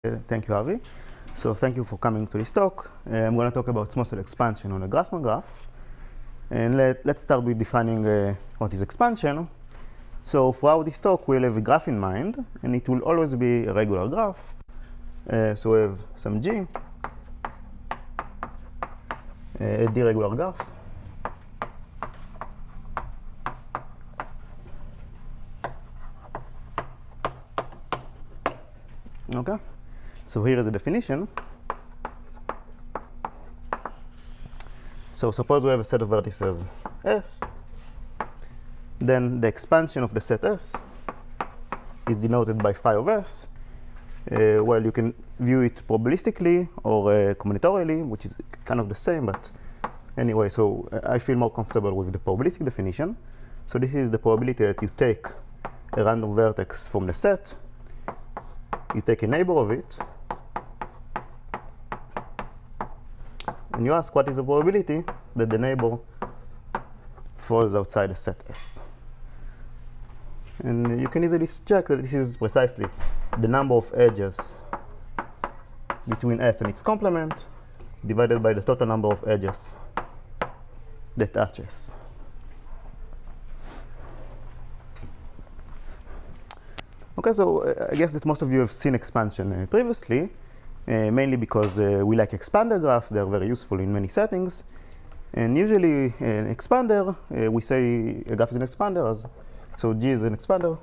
Thank you, Avi. So thank you for coming to this talk. I'm going to talk about SmallSet expansion on a Grassmann graph. And let's start with defining what is expansion. So throughout this talk, we'll have a graph in mind, and it will always be a regular graph. So we have some G, a D-regular graph. Okay, so here is the definition. So suppose we have a set of vertices S, then the expansion of the set S is denoted by phi of S. Well, you can view it probabilistically or combinatorially, which is kind of the same, but anyway, so I feel more comfortable with the probabilistic definition. So this is the probability that you take a random vertex from the set, you take a neighbor of it, and you ask what is the probability that the neighbor falls outside the set S. And you can easily check that this is precisely the number of edges between S and its complement divided by the total number of edges that touch S. Okay, so I guess that most of you have seen expansion previously, mainly because we like expander graphs. They are very useful in many settings. And usually an expander, we say a graph is an expander, so G is an expander.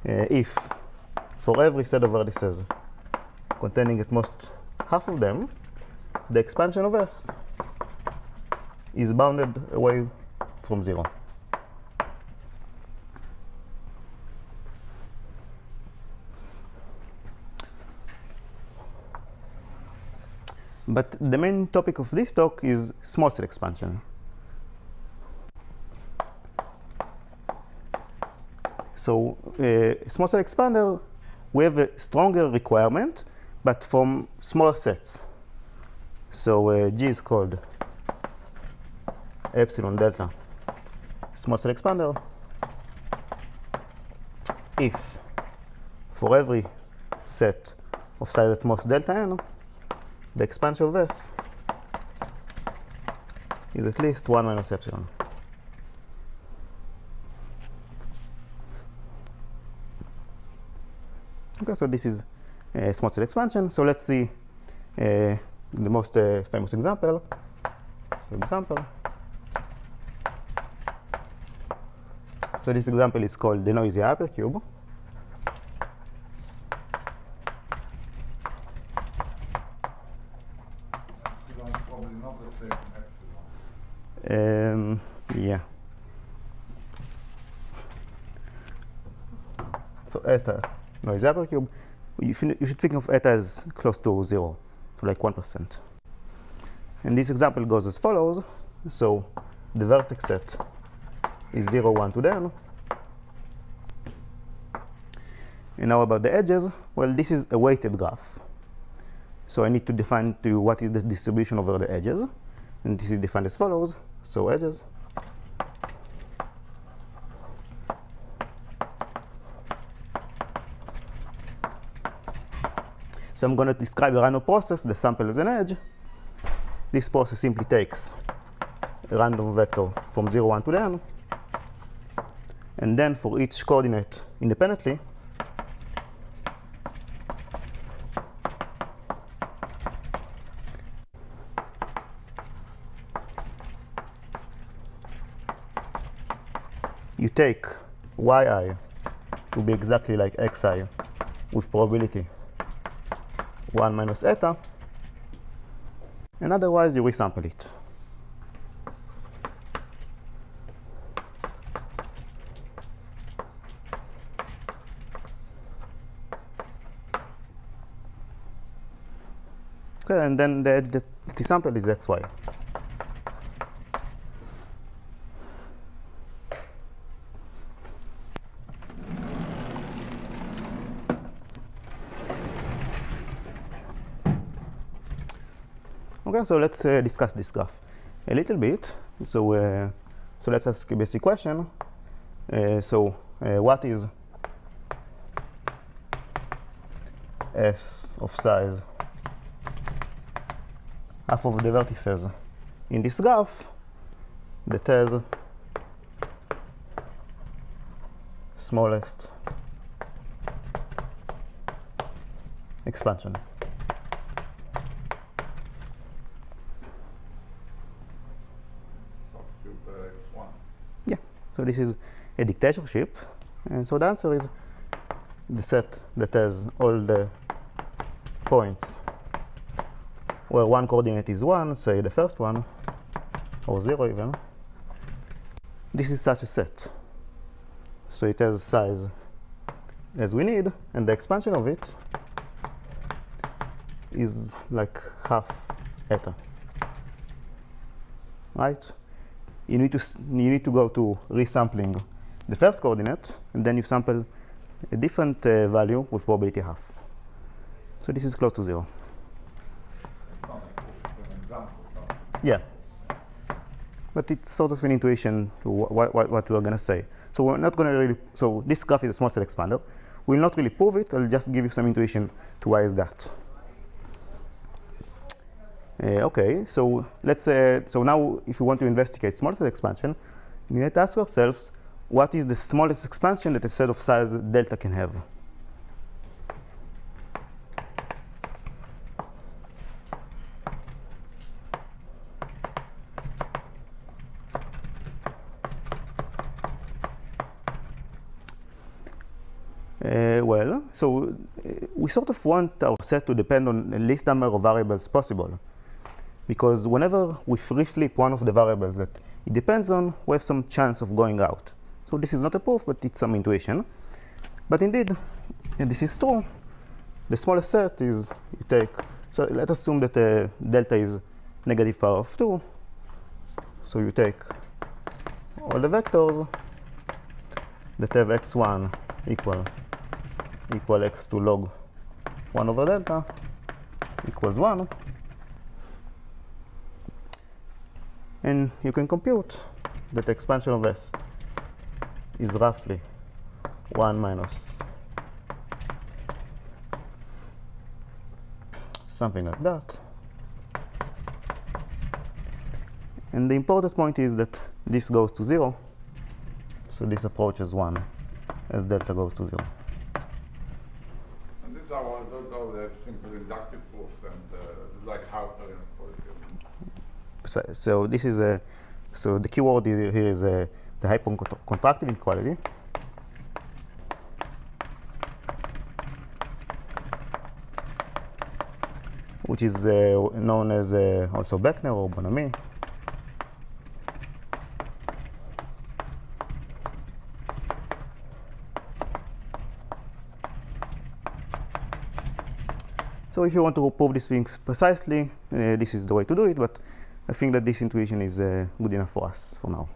If for every set of vertices containing at most half of them, the expansion of S is bounded away from 0. But the main topic of this talk is SmallSet expansion. So SmallSet expander, we have a stronger requirement, but from smaller sets. So G is called epsilon delta SmallSet expander if for every set of size at most delta n, the expansion of S is at least 1 minus epsilon. Okay, so this is SmallSet expansion. So let's see the most famous example. For example, so this example is called the noisy hypercube. Yeah. So eta noisy hypercube. You should think of eta as close to 0, to like 1%. And this example goes as follows. So the vertex set is 0, 1 to the n. And now about the edges. Well, this is a weighted graph. So I need to define to you what is the distribution over the edges. And this is defined as follows. So edges. So I'm going to describe a random process. The sample is an edge. This process simply takes a random vector from 0, 1 to the n. And then for each coordinate independently, you take yi to be exactly like xi with probability 1 minus eta, and otherwise you resample it. Okay, and then the edge that is sampled is xy. Okay, so let's discuss this graph a little bit. So let's ask a basic question. What is S of size half of the vertices in this graph that has smallest expansion. X1. Yeah, so this is a dictatorship, and so the answer is the set that has all the points where one coordinate is 1, say the first one, or 0 even. This is such a set. So it has size as we need, and the expansion of it is like half eta. Right? You need to go to resampling the first coordinate, and then you sample a different value with probability half. So this is close to 0. It's not like an example, no? Yeah. But it's sort of an intuition to what we're going to say. So we're not going to really, so this graph is a small set expander. We'll not really prove it, I'll just give you some intuition to why is that. Okay, so let's so now if we want to investigate small set expansion, we need to ask ourselves, what is the smallest expansion that a set of size delta can have? Well, so we sort of want our set to depend on the least number of variables possible. Because whenever we free flip one of the variables that it depends on, we have some chance of going out. So this is not a proof, but it's some intuition. But indeed, and this is true, the smallest set is you take, so let's assume that the delta is negative power of 2. So you take all the vectors that have x1 equal x2 log 1 over delta equals 1. And you can compute that the expansion of S is roughly 1 minus something like that. And the important point is that this goes to 0. So this approaches 1 as delta goes to 0. And those are the simple inductive proofs, and like Harper inequality. So this is a, so the keyword here is the hypercontractive inequality. Which is known as also Beckner or Bonamy. So if you want to prove this thing precisely, this is the way to do it, but I think that this intuition is good enough for us for now.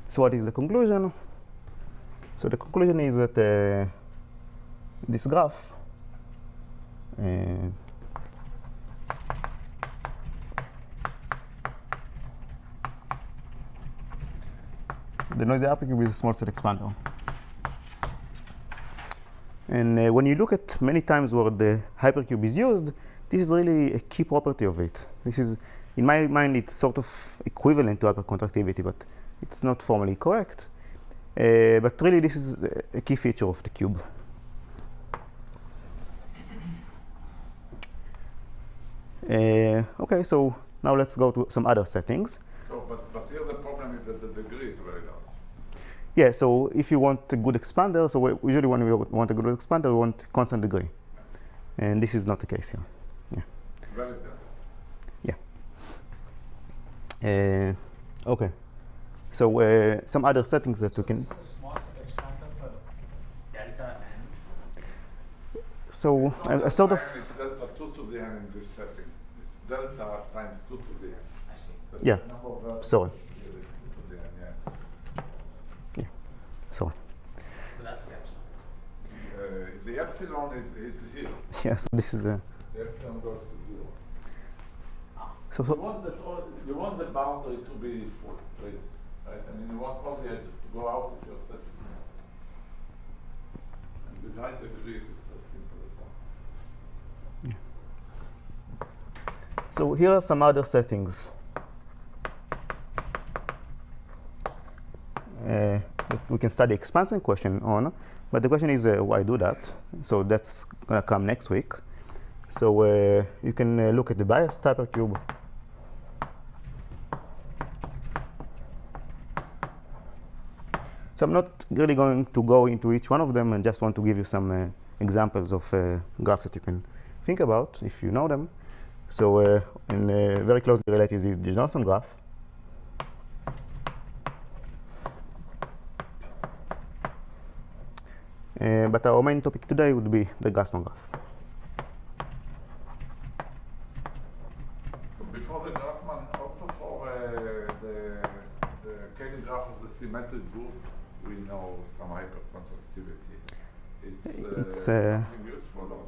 So what is the conclusion? So the conclusion is that this graph the noisy hypercube is a small set expander. And when you look at many times where the hypercube is used, this is really a key property of it. This is, in my mind, it's sort of equivalent to hypercontractivity, but it's not formally correct. But really, this is a key feature of the cube. Okay, so now let's go to some other settings. So, but here the problem is that the degree is very large. Yeah, so if you want a good expander, so usually when we want a good expander, we want constant degree. And this is not the case here. Yeah. Very dense. Yeah. Okay. So some other settings that we can. This is a small set expander for delta n. So a sort of. It's delta 2 to the n in this setting. It's delta times 2 to the n. I see. That's Yeah. the number of vertices Sorry. here is 2 to the n, yeah. So. So that's the epsilon. The epsilon is here. Yes, this is a. The epsilon goes to 0. So, You want that all, you want the boundary to be full, right? I mean, you want all the edges to go out if your set is small. And with high degree, it's as simple as that. so here are some other settings that we can study expansion question on, but the question is why do that? So that's gonna come next week. So you can look at the biased hypercube. So I'm not really going to go into each one of them, and just want to give you some examples of graphs that you can think about if you know them. So very closely related is the Johnson graph. But our main topic today would be the Grassmann graph. So before the Grassmann, also for the Cayley graph of the symmetric group, we know some hypercontractivity. It's something useful or not?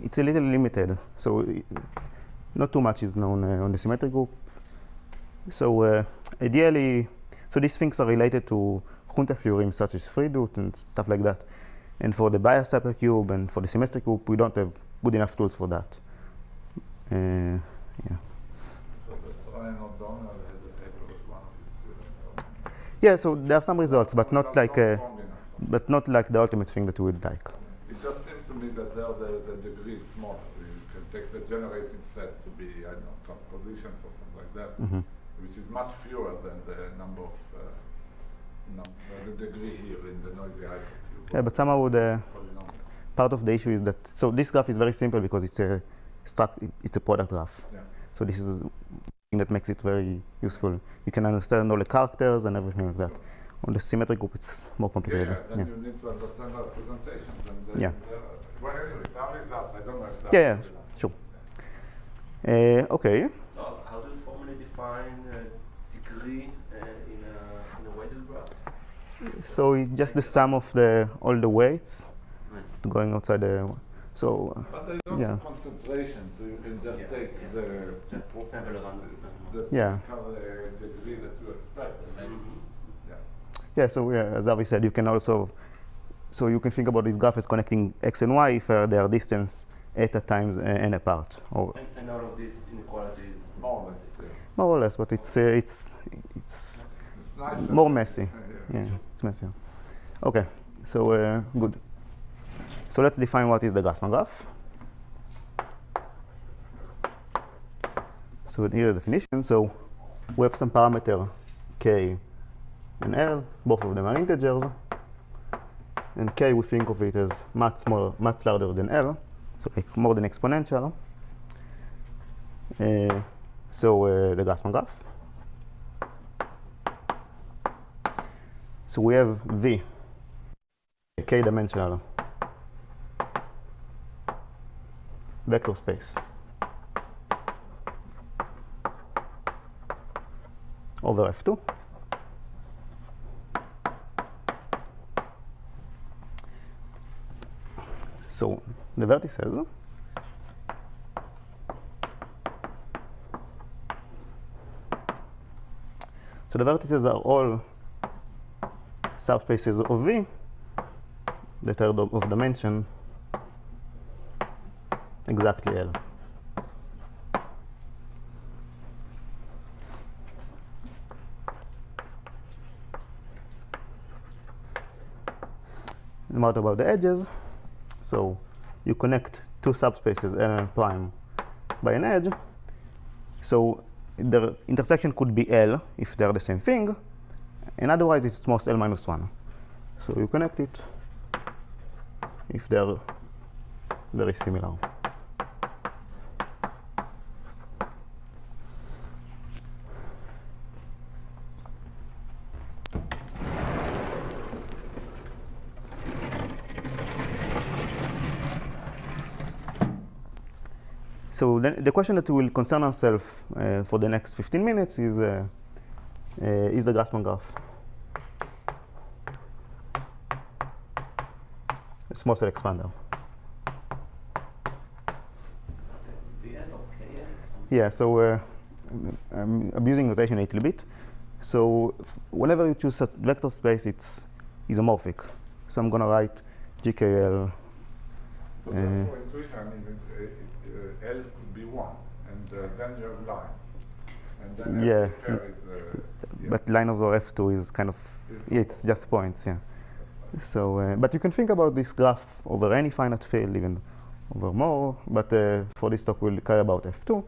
It's a little limited, so not too much is known on the symmetric group. So ideally, so these things are related to Junta theorems such as Friedut and stuff like that. And for the biased hypercube and for the symmetric group, we don't have good enough tools for that. Yeah. So that's Ryan O'Donnell had a paper with one of his students. Yeah, so there are some results, but not Not like strong enough. the ultimate thing that we would like. It just seems to me that there the degree is smaller. You can take the generating set to be, I don't know, transpositions or something like that, Mm-hmm. which is much fewer than the number of, the degree here in the noisy hypercube. Yeah, but somehow the Polynomial. part of the issue is that, so this graph is very simple because it's a product graph. Yeah. So this is thing that makes it very useful. You can understand all the characters and everything like that. On the symmetric group, it's more Yeah, complicated. then you need to understand our presentations and Yeah. well, anyway, our results, I don't know if that's Yeah, good enough. sure. Okay. So how do you formally define degree in a weighted graph? So it's just the sum of all the weights Nice. going outside the. So But there's also yeah. concentration, so you can just Yeah. take Yeah. the Just sample around the Yeah. degree that you expect, and maybe Yeah, so as Avi said, you can also, so you can think about this graph as connecting x and y if they are distance eta times n apart, or And all of these inequalities. more or less. more or less, but it's It's nice. more messy. Yeah, it's messy. Okay, so good. So let's define what is the Grassmann graph. So here the definition. So we have some parameter k and l, both of them are integers, and k we think of it as much smaller, much larger than l, so like more than exponential. So the Grassmann graph. So we have V, a k-dimensional vector space over F2. So the vertices are all subspaces of V that are of dimension exactly L. And what about the edges? So you connect two subspaces L and prime by an edge. So their intersection could be L if they're the same thing, and otherwise it's most L minus 1. So you connect it if they're very similar. So then the question that we will concern ourselves for the next 15 minutes is the Grassmann graph. A SmallSet expander. That's VL or KL? Yeah, so I'm abusing notation a little bit. So whenever you choose a vector space, it's isomorphic. So I'm going to write GKL. So just for intuition, I mean, L could be 1, and then you have lines. And then Yeah. every pair is... yeah. But line over F2 is kind of, it's just points, yeah. So, but you can think about this graph over any finite field, even over more, but for this talk we'll care about F2.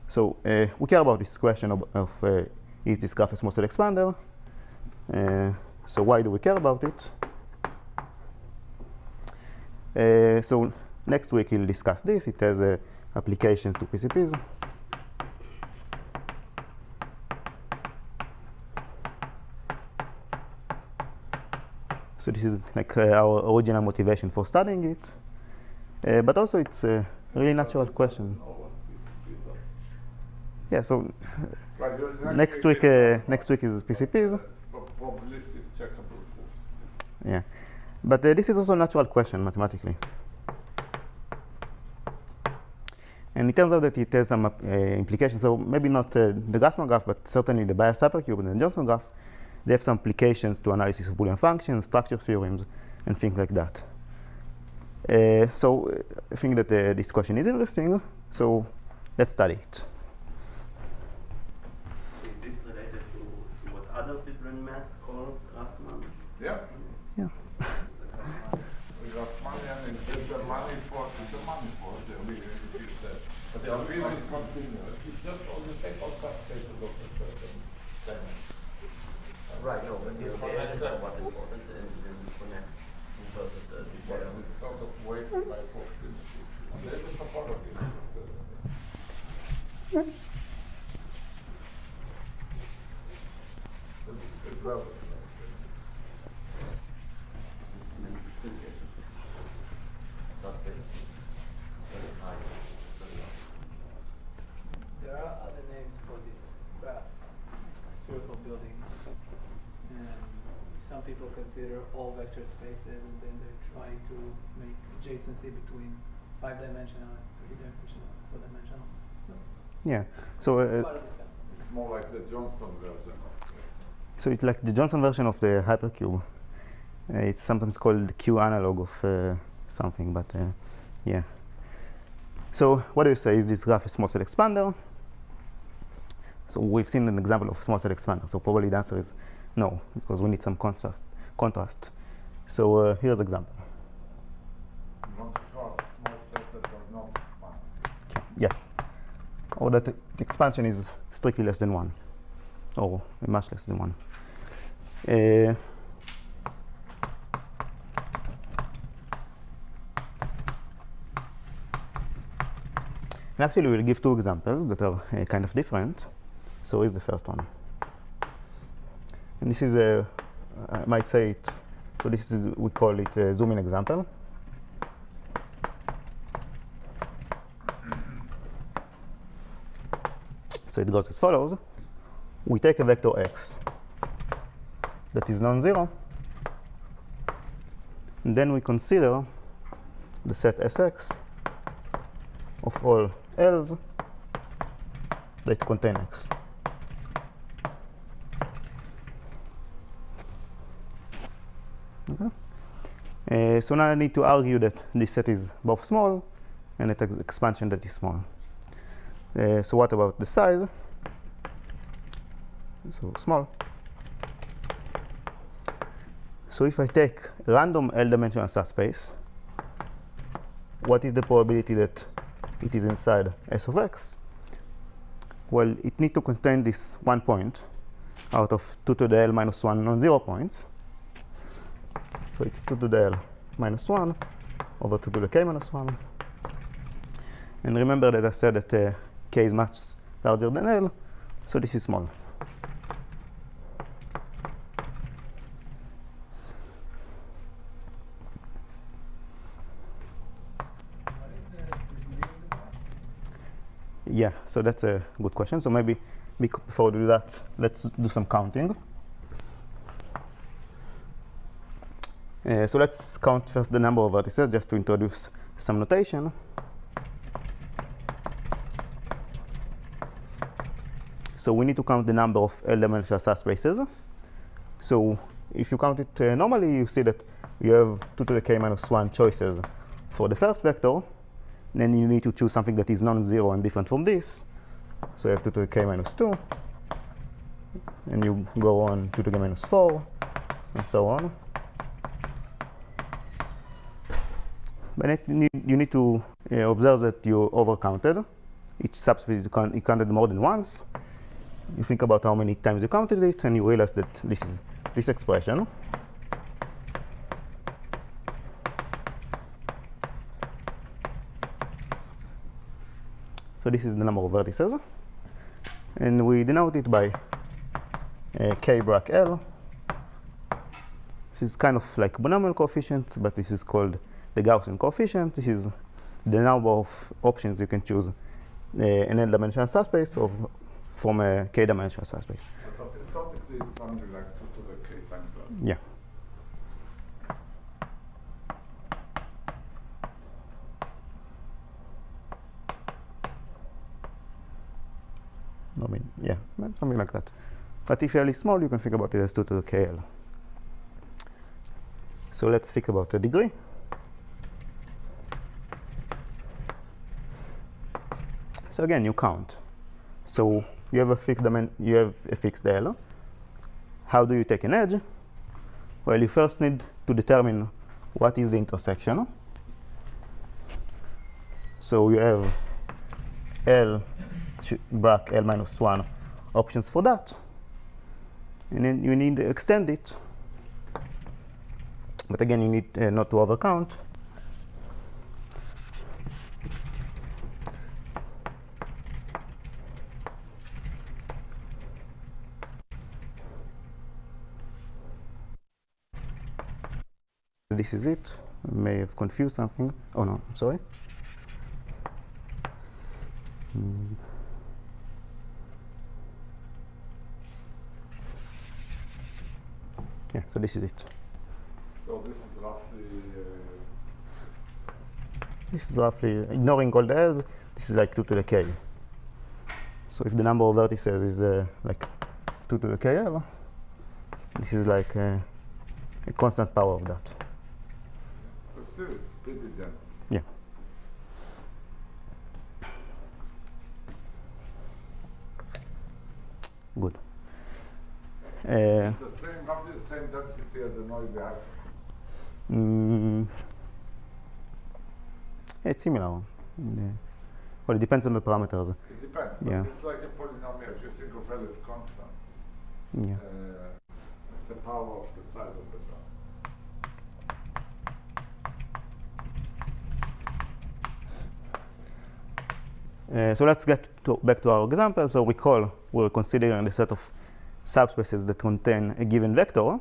So we care about this question of is this graph a SmallSet expander? So why do we care about it? So next week we'll discuss this. It has applications to PCPs. So this is like our original motivation for studying it. But also it's a really natural question. Yeah, so next week is PCPs. Probabilistic checkable proofs. Yeah, but this is also a natural question mathematically. And it turns out that it has some implications. So maybe not the Grassmann graph, but certainly the bias hypercube and the Johnson graph. They have some applications to analysis of Boolean functions, structure theorems, and things like that. So I think that this question is interesting. So let's study it. Is this related to what other people in math call Grassmann? Yeah. Yeah. Grassmannian is the manifold, the manifold. But the algorithm is continuous. It's just all the take-off cases of the certain segment. Right, no, but the edges are what important and connect versus the detail. It's sort of weighted by proximity. And there is a topology. It's relevant. There are other names for this grass, spherical buildings. Some people consider all vector spaces, and then they try to make adjacency between 5-dimensional and 3-dimensional, 4-dimensional. Yeah. So Part of the family. It's more like the Johnson version of so it's like the Johnson version of the hypercube. It's sometimes called the Q analog of something, but yeah. So what do you say? Is this graph a SmallSet expander? So we've seen an example of a SmallSet expander. So probably the answer is no, because we need some contrast. So here's an example. You want to show us a small set that does not expand. Yeah. Or that the expansion is strictly less than 1, or much less than 1. And actually, we'll give 2 examples that are kind of different. So here's the first one. And this is I might say it, so this is, we call it a zoom-in example. So it goes as follows. We take a vector x that is non-zero, and then we consider the set Sx of all L's that contain x. Okay. So now I need to argue that this set is both small and an expansion that is small. So what about the size? So small. So if I take random L-dimensional subspace, what is the probability that it is inside S of x? Well, it needs to contain this 1 point out of 2 to the L minus 1 non-zero points. So it's 2 to the L minus 1 over 2 to the K minus 1. And remember that I said that K is much larger than L, so this is small. Yeah, so that's a good question. So maybe before we do that, let's do some counting. So let's count first the number of vertices, just to introduce some notation. So we need to count the number of L-dimensional subspaces. So if you count it normally, you see that you have 2 to the k minus 1 choices for the first vector. Then you need to choose something that is non-zero and different from this. So you have 2 to the k minus 2. And you go on 2 to the k minus 4, and so on. But you need to observe that you overcounted. Each subspace you counted more than once. You think about how many times you counted it, and you realize that this is this expression. So this is the number of vertices. And we denote it by k brac L. This is kind of like binomial coefficient, but this is called the Gaussian coefficient. This is the number of options you can choose an L-dimensional subspace from a k-dimensional subspace. But asymptotically, it's something like 2 to the k times 1. Yeah. I mean, yeah, something like that. But if you're really small, you can think about it as 2 to the kl. So let's think about the degree. So again, you count. So you have a fixed L. How do you take an edge? Well, you first need to determine what is the intersection. So you have L brac L minus 1 options for that. And then you need to extend it. But again, you need not to overcount. This is it. I may have confused something. Oh no, I'm sorry. Yeah, so this is it. So this is roughly. This is roughly, ignoring all the L's, this is like 2 to the k. So if the number of vertices is like 2 to the kl, this is like a constant power of that. So still, it's pretty dense. Yeah. Good. It's the same, roughly the same density as the noisy axis. It's similar. Well, it depends on the parameters. It depends. But Yeah. it's like a polynomial. If you think of L as constant, Yeah. it's the power of the size of the dot. So let's get back to our example. So recall we're considering the set of subspaces that contain a given vector.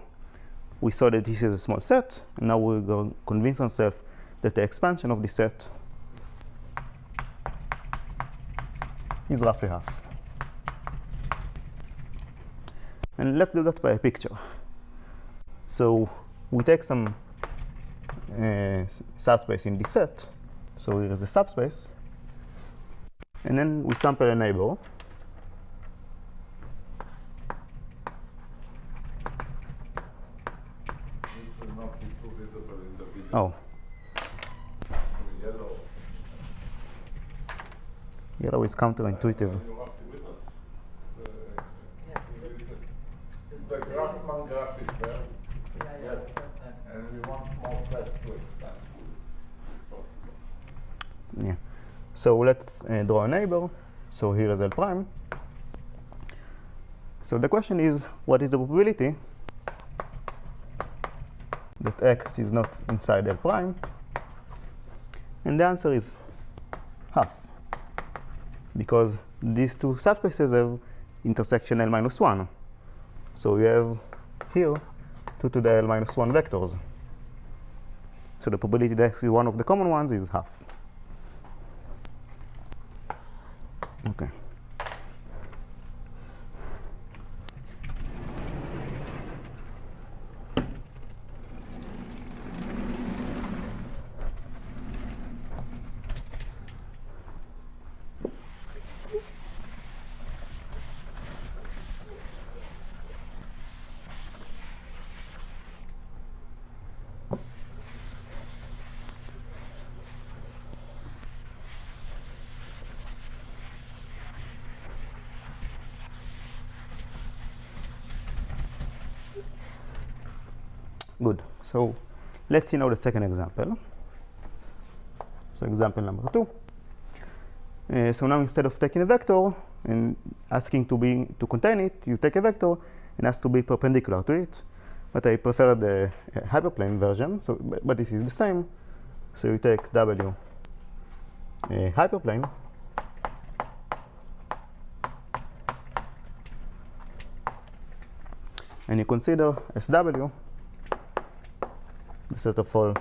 We saw that this is a small set, and now we're going to convince ourselves that the expansion of the set is roughly half. And let's do that by a picture. So we take some subspace in this set. So here is the subspace. And then we sample a neighbor. This will not be too visible in the video. Oh, Yellow. yellow is counterintuitive. You're roughly with us. The Grassmann graph is there. Yes. And we want small sets to expand. If possible. Yeah. So let's draw a neighbor. So here is L prime. So the question is, what is the probability that x is not inside L prime? And the answer is half, because these two subspaces have intersection L minus 1. So we have here 2 to the L minus 1 vectors. So the probability that x is one of the common ones is half. Okay. Good. So let's see now the second example. So example number 2. So now instead of taking a vector and asking to contain it, you take a vector and ask to be perpendicular to it. But I prefer the hyperplane version. So, but this is the same. So you take W hyperplane, and you consider SW the set of all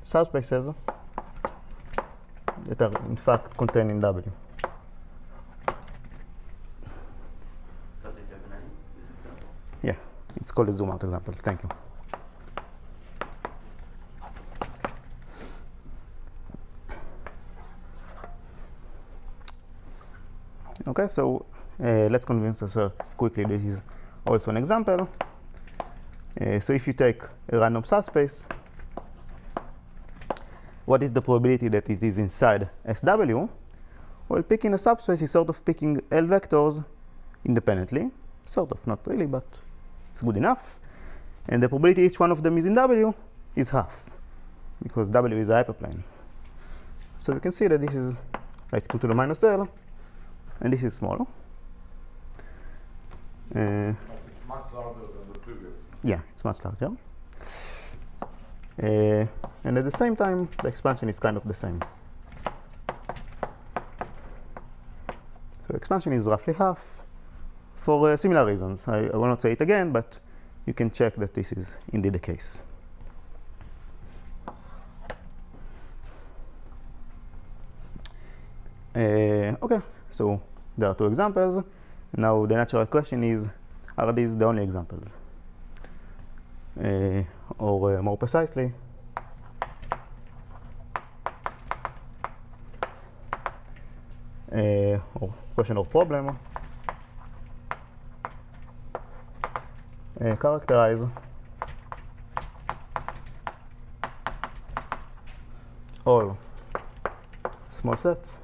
subspaces that are in fact contained in W. Does it have a name, this example? Yeah, it's called a zoom out example. Thank you. Okay, so let's convince ourselves quickly this is also an example. So if you take a random subspace, what is the probability that it is inside SW? Well, picking a subspace is sort of picking L vectors independently. Sort of, not really, but it's good enough. And the probability each one of them is in W is half, because W is a hyperplane. So you can see that this is like 2 to the minus L, and this is small. But it's much larger than the previous. Yeah, it's much larger. And at the same time, the expansion is kind of the same. So expansion is roughly half for similar reasons. I will not say it again, but you can check that this is indeed the case. Okay, so there are 2 examples. Now the natural question is, are these the only examples? Or more precisely, or question or problem, characterize all small sets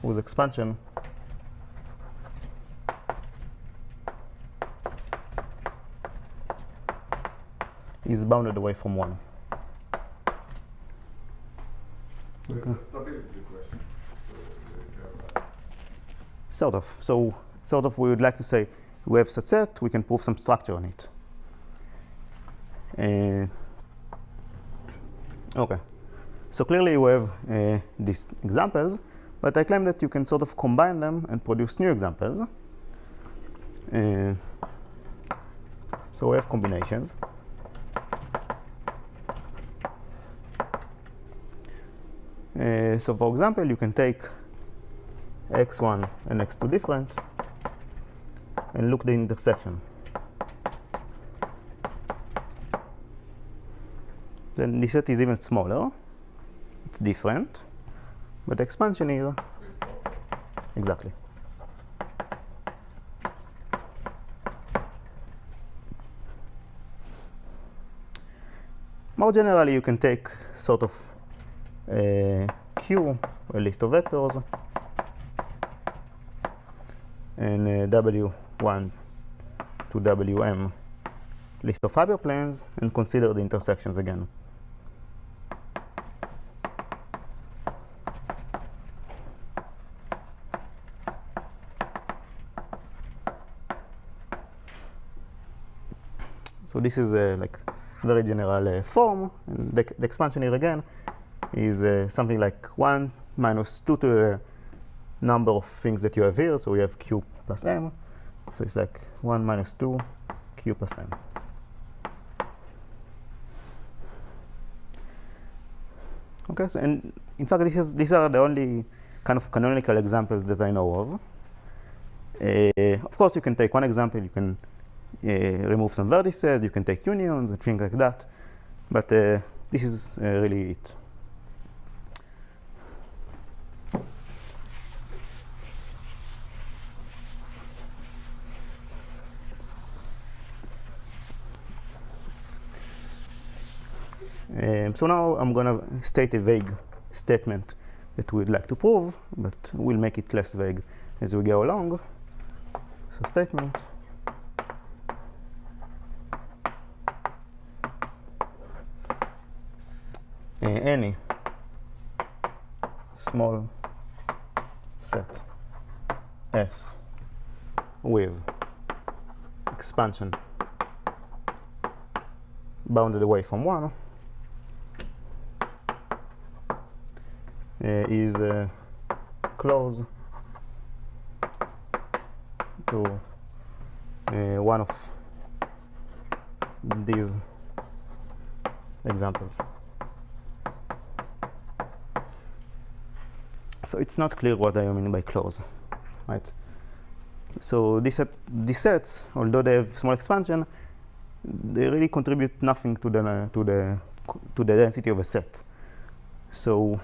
with expansion is bounded away from 1. So it's a stability question. Sort of. So sort of we would like to say we have such set, we can prove some structure on it. Okay. So clearly we have these examples, but I claim that you can sort of combine them and produce new examples. So we have combinations. So for example, you can take x1 and x2 different and look the intersection. Then this set is even smaller. It's different, but the expansion here, exactly. More generally, you can take sort of Q, a list of vectors, and W1 to Wm, list of hyperplanes, and consider the intersections again. So this is like very general form, and the expansion here again is something like 1 minus 2 to the number of things that you have here. So we have Q plus M. So it's like 1 minus 2 Q plus M. Okay, so and in fact these are the only kind of canonical examples that I know of. Of course, you can take one example, you can remove some vertices, you can take unions and things like that, but this is really it. So now I'm going to state a vague statement that we'd like to prove, but we'll make it less vague as we go along. So statement any small set S with expansion bounded away from 1 is close to one of these examples. So it's not clear what I mean by close, right? So these sets, although they have small expansion, they really contribute nothing to the density of a set. So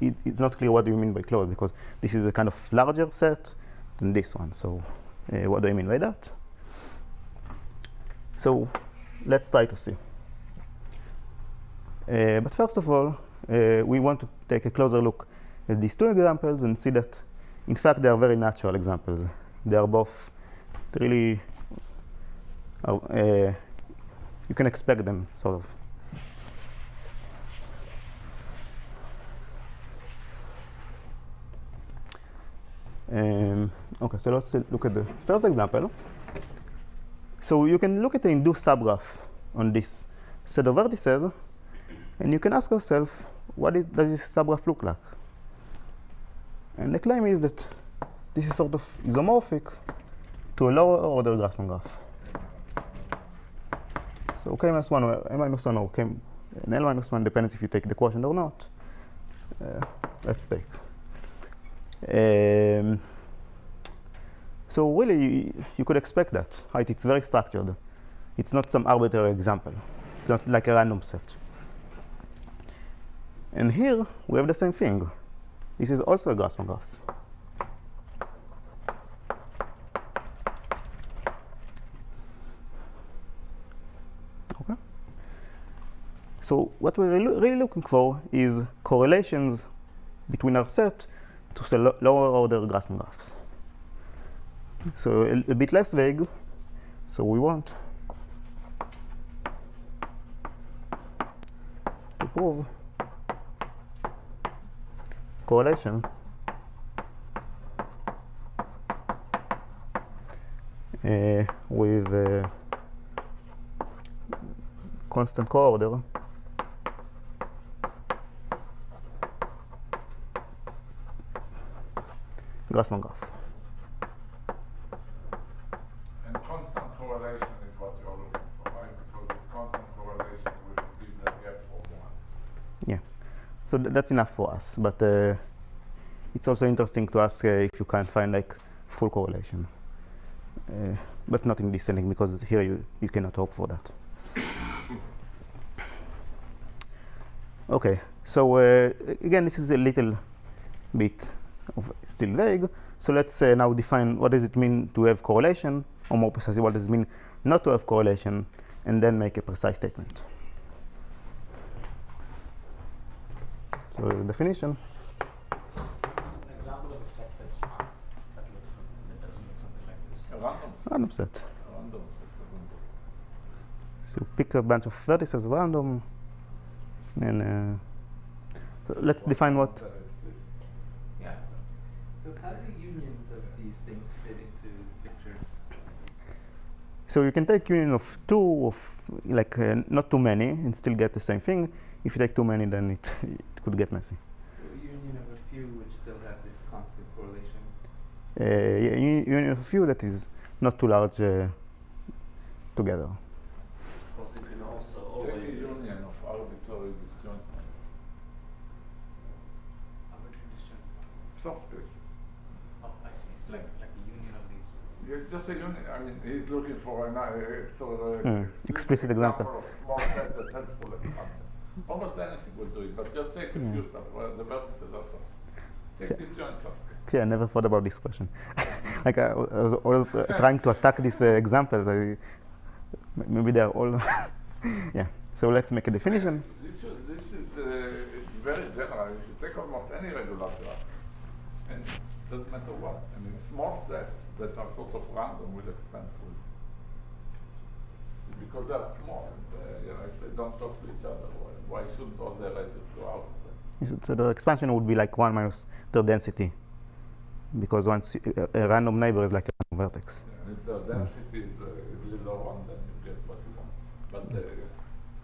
it's not clear what do you mean by close, because this is a kind of larger set than this one. So what do I mean by that? So let's try to see. But first of all, we want to take a closer look at these two examples and see that, in fact, they are very natural examples. They are both really, you can expect them, sort of. Okay, so let's look at the first example. So you can look at the induced subgraph on this set of vertices, and you can ask yourself, what does this subgraph look like? And the claim is that this is sort of isomorphic to a lower order Grassmann graph. So k minus 1 or n minus 1 or n minus 1 depends if you take the quotient or not. Let's take. So really, you could expect that, right? It's very structured. It's not some arbitrary example. It's not like a random set. And here, we have the same thing. This is also a Grassmann graph. Okay. So what we're really looking for is correlations between our set to lower order Grassmann graphs. So a bit less vague. So we want to prove correlation with constant coorder Grassmann graph. And constant correlation is what you're looking for, right? Because this constant correlation will give the gap for 1. Yeah. So that's enough for us, but it's also interesting to ask if you can find like full correlation, but not in descending, because here you cannot hope for that. Okay, so again, this is a little bit of still vague. So let's now define what does it mean to have correlation, or more precisely, what does it mean not to have correlation, and then make a precise statement. So the definition. An example of a set that's not, that doesn't look something like this. A random set. Random set. A random set doesn't work. So pick a bunch of vertices random, and so let's define what. That is this. Yeah. So how do unions of these things fit into the picture? So you can take union of two of like not too many and still get the same thing. If you take too many, then it could get messy. So a union of a few which still have this constant correlation. Yeah, union of a few that is not too large together. Of course, you can also Take a always union of arbitrary disjoint Arbitrary disjoint. subspaces. Oh, I see. Like the union of these. Yeah, just a union. I mean, he's looking for an Explicit example. of small set that has full expansion. Almost anything will do it, but just take a few the vertices also. Take disjoint subspace. Okay, I never thought about this question. Like I was always trying to attack these examples. Maybe they are all. Yeah. So let's make a definition. This is very general. You should take almost any regular graph, and it doesn't matter what. I mean, small sets that are sort of random will expand fully. because they are small. And, you know, if they don't talk to each other, why shouldn't all the letters go out of them? So the expansion would be like 1 minus their density, because once a random neighbor is like a random vertex. Yeah, and if the density is little one, then you get what you want.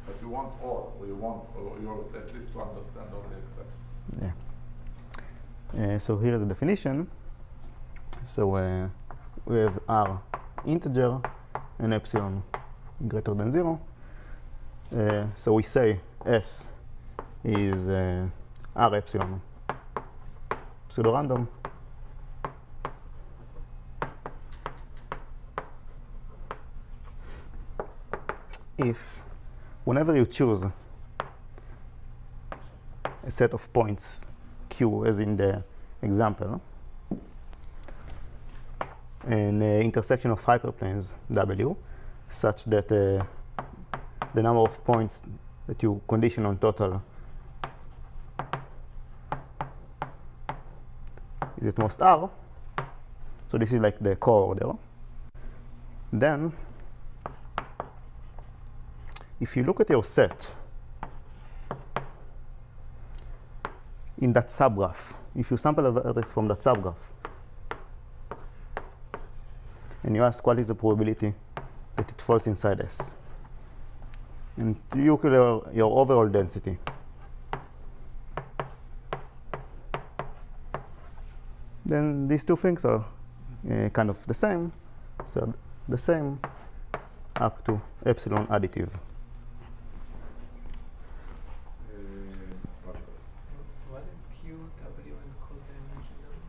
But you want all, or you want, or you want at least to understand all the exceptions. Yeah. So here is the definition. So we have R integer and epsilon greater than 0. So we say S is R epsilon pseudo-random. If whenever you choose a set of points Q, as in the example, an intersection of hyperplanes W, such that the number of points that you condition on total is at most R, so this is like the coorder, then if you look at your set in that subgraph, if you sample a vertex from that subgraph, and you ask what is the probability that it falls inside S, and you calculate your overall density, then these two things are kind of the same, so the same up to epsilon additive. What is Q, W, and co-dimension W?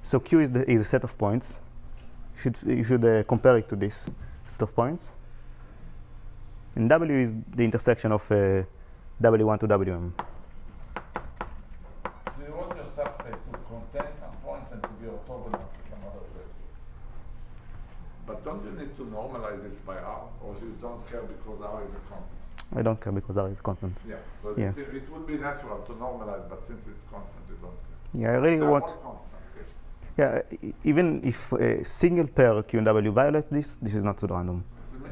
So Q is a set of points. You should compare it to this set of points. And W is the intersection of W1 to WM. Do you want your subspace to contain some points and to be orthogonal to some other vectors? But don't you need to normalize this by R, or you don't care because R is a constant? I don't care because R is constant. Yeah, so Yeah. it would be natural to normalize, but since it's constant, you don't care. Yeah, I really There are want. more constants, yes. Yeah, even if a single pair Q and W violates this is not pseudo-random. Excuse me?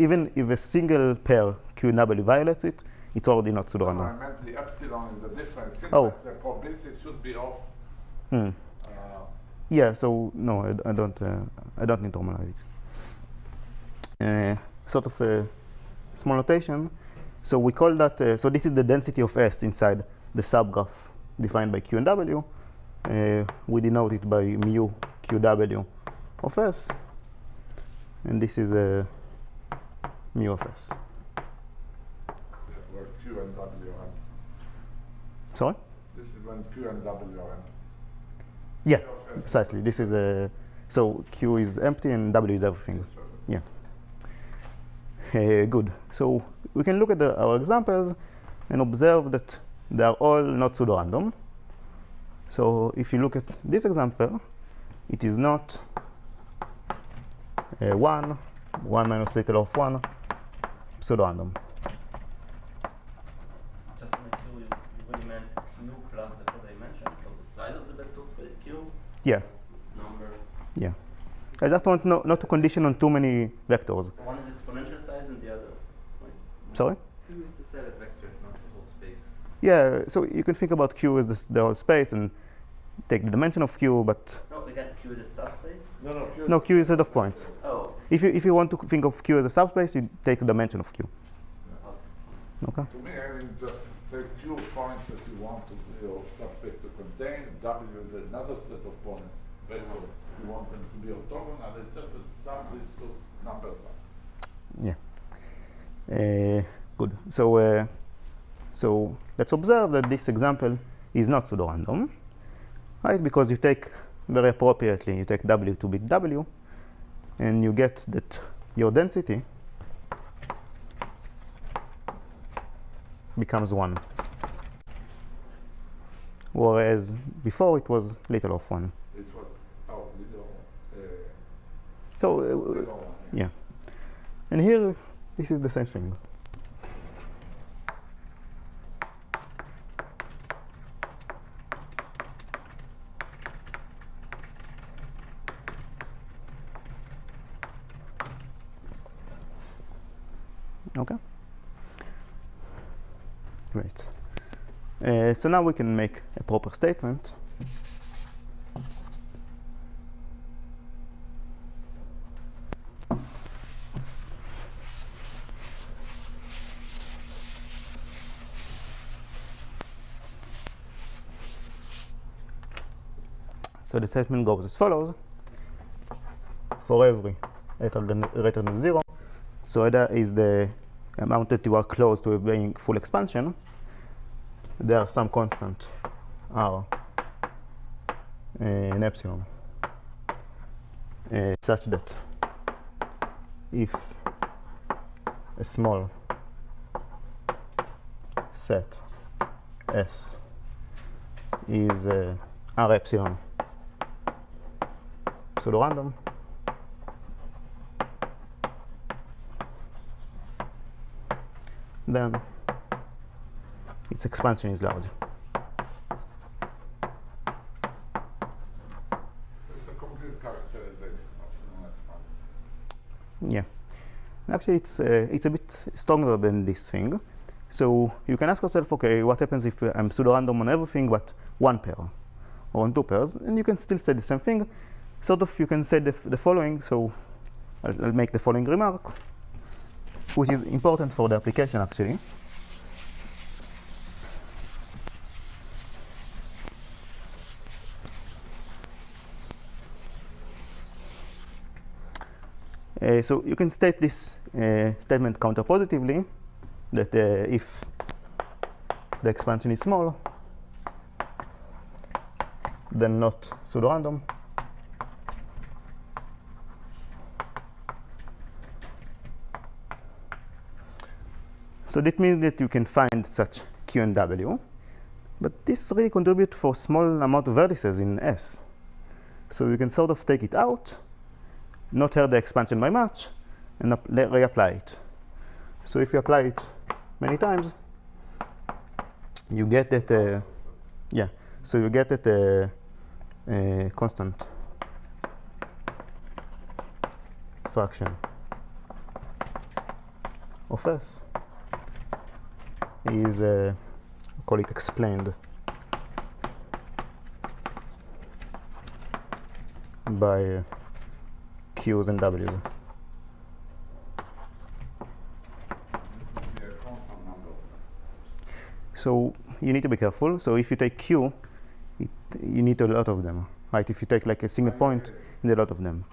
Even if a single pair Q and W violates it, it's already not No, pseudo-random. I meant the epsilon is the difference. Since Oh. the probability should be off. Hmm. Yeah, so no, I don't need to normalize it. Sort of a small notation. So we call that, so this is the density of S inside the subgraph defined by Q and W. We denote it by mu QW of S. And this is mu of S. Where Q and W are empty. Sorry? This is when Q and W are empty. Yeah, Q of S. precisely. This is so Q is empty and W is everything. Yes, right. Yeah. Good. So we can look at our examples and observe that they are all not pseudo-random. So if you look at this example, it is not 1 minus little of 1 pseudo-random. Just to make sure you really meant Q plus the codimension, so the size of the vector space Q. Yeah. Plus this number. Yeah. I just want not to condition on too many vectors. One is exponential size and the other, right? Sorry? Q is the set of vectors, not the whole space. Yeah, so you can think about Q as the whole space and take the dimension of Q, but No, we got Q as a subspace. no, Q is a set of points. Oh. If you want to think of Q as a subspace, you take the dimension of Q. Okay? To me, I mean, just take Q points that you want to your subspace to contain. W is another set of points. Vectors you want them to be orthogonal. It's just a sum these two numbers up. Yeah. Good. So let's observe that this example is not pseudo-random, right? Because you take very appropriately, you take W to bit W, and you get that your density becomes 1. Whereas before it was little of 1. It was little, So, little one. yeah. And here, this is the same thing. Okay. Great. So now we can make a proper statement. So the statement goes as follows. For every greater than 0, so that is the amount that you are close to being full expansion. There are some constant r and epsilon such that if a small set S is r epsilon pseudo random, then its expansion is large. It's a complete characterization of non-expanded. Yeah. Actually, it's a bit stronger than this thing. So you can ask yourself, okay, what happens if I'm pseudo-random on everything but one pair or on two pairs? And you can still say the same thing. Sort of, you can say the following. So I'll make the following remark, which is important for the application, actually. So you can state this statement counterpositively, that if the expansion is small, then not pseudo-random. So that means that you can find such Q and W, but this really contributes for small amount of vertices in S. So you can sort of take it out, not hurt the expansion by much, and reapply it. So if you apply it many times, you get that, yeah, so you get that constant fraction of S is, call it explained by Q's and W's. This would be a constant number of them. So you need to be careful. So if you take Q, you need a lot of them, right? If you take like a single point, you need a lot of them.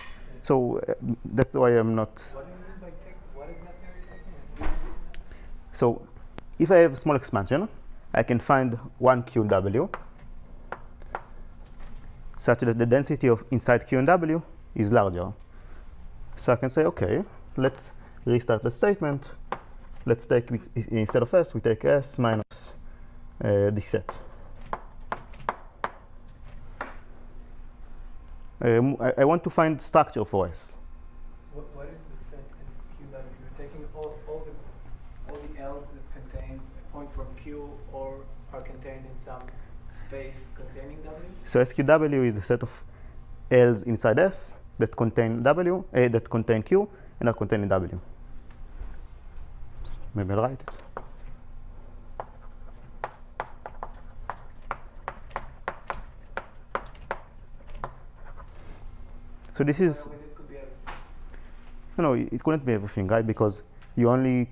So that's why I'm not. What do you mean by take? What exactly are you taking? So if I have a small expansion, I can find one Q and W such that the density of inside Q and W is larger. So I can say, okay, let's restart the statement. Let's take, instead of S, we take S minus this set. I want to find structure for S. What is the set SQW? You're taking all the L's that contains a point from Q or are contained in some space containing W? So SQW is the set of L's inside S that contain W, that contain Q, and are contained in W. Maybe I'll write it. So this is, This could be no, it couldn't be everything, right? Because you only,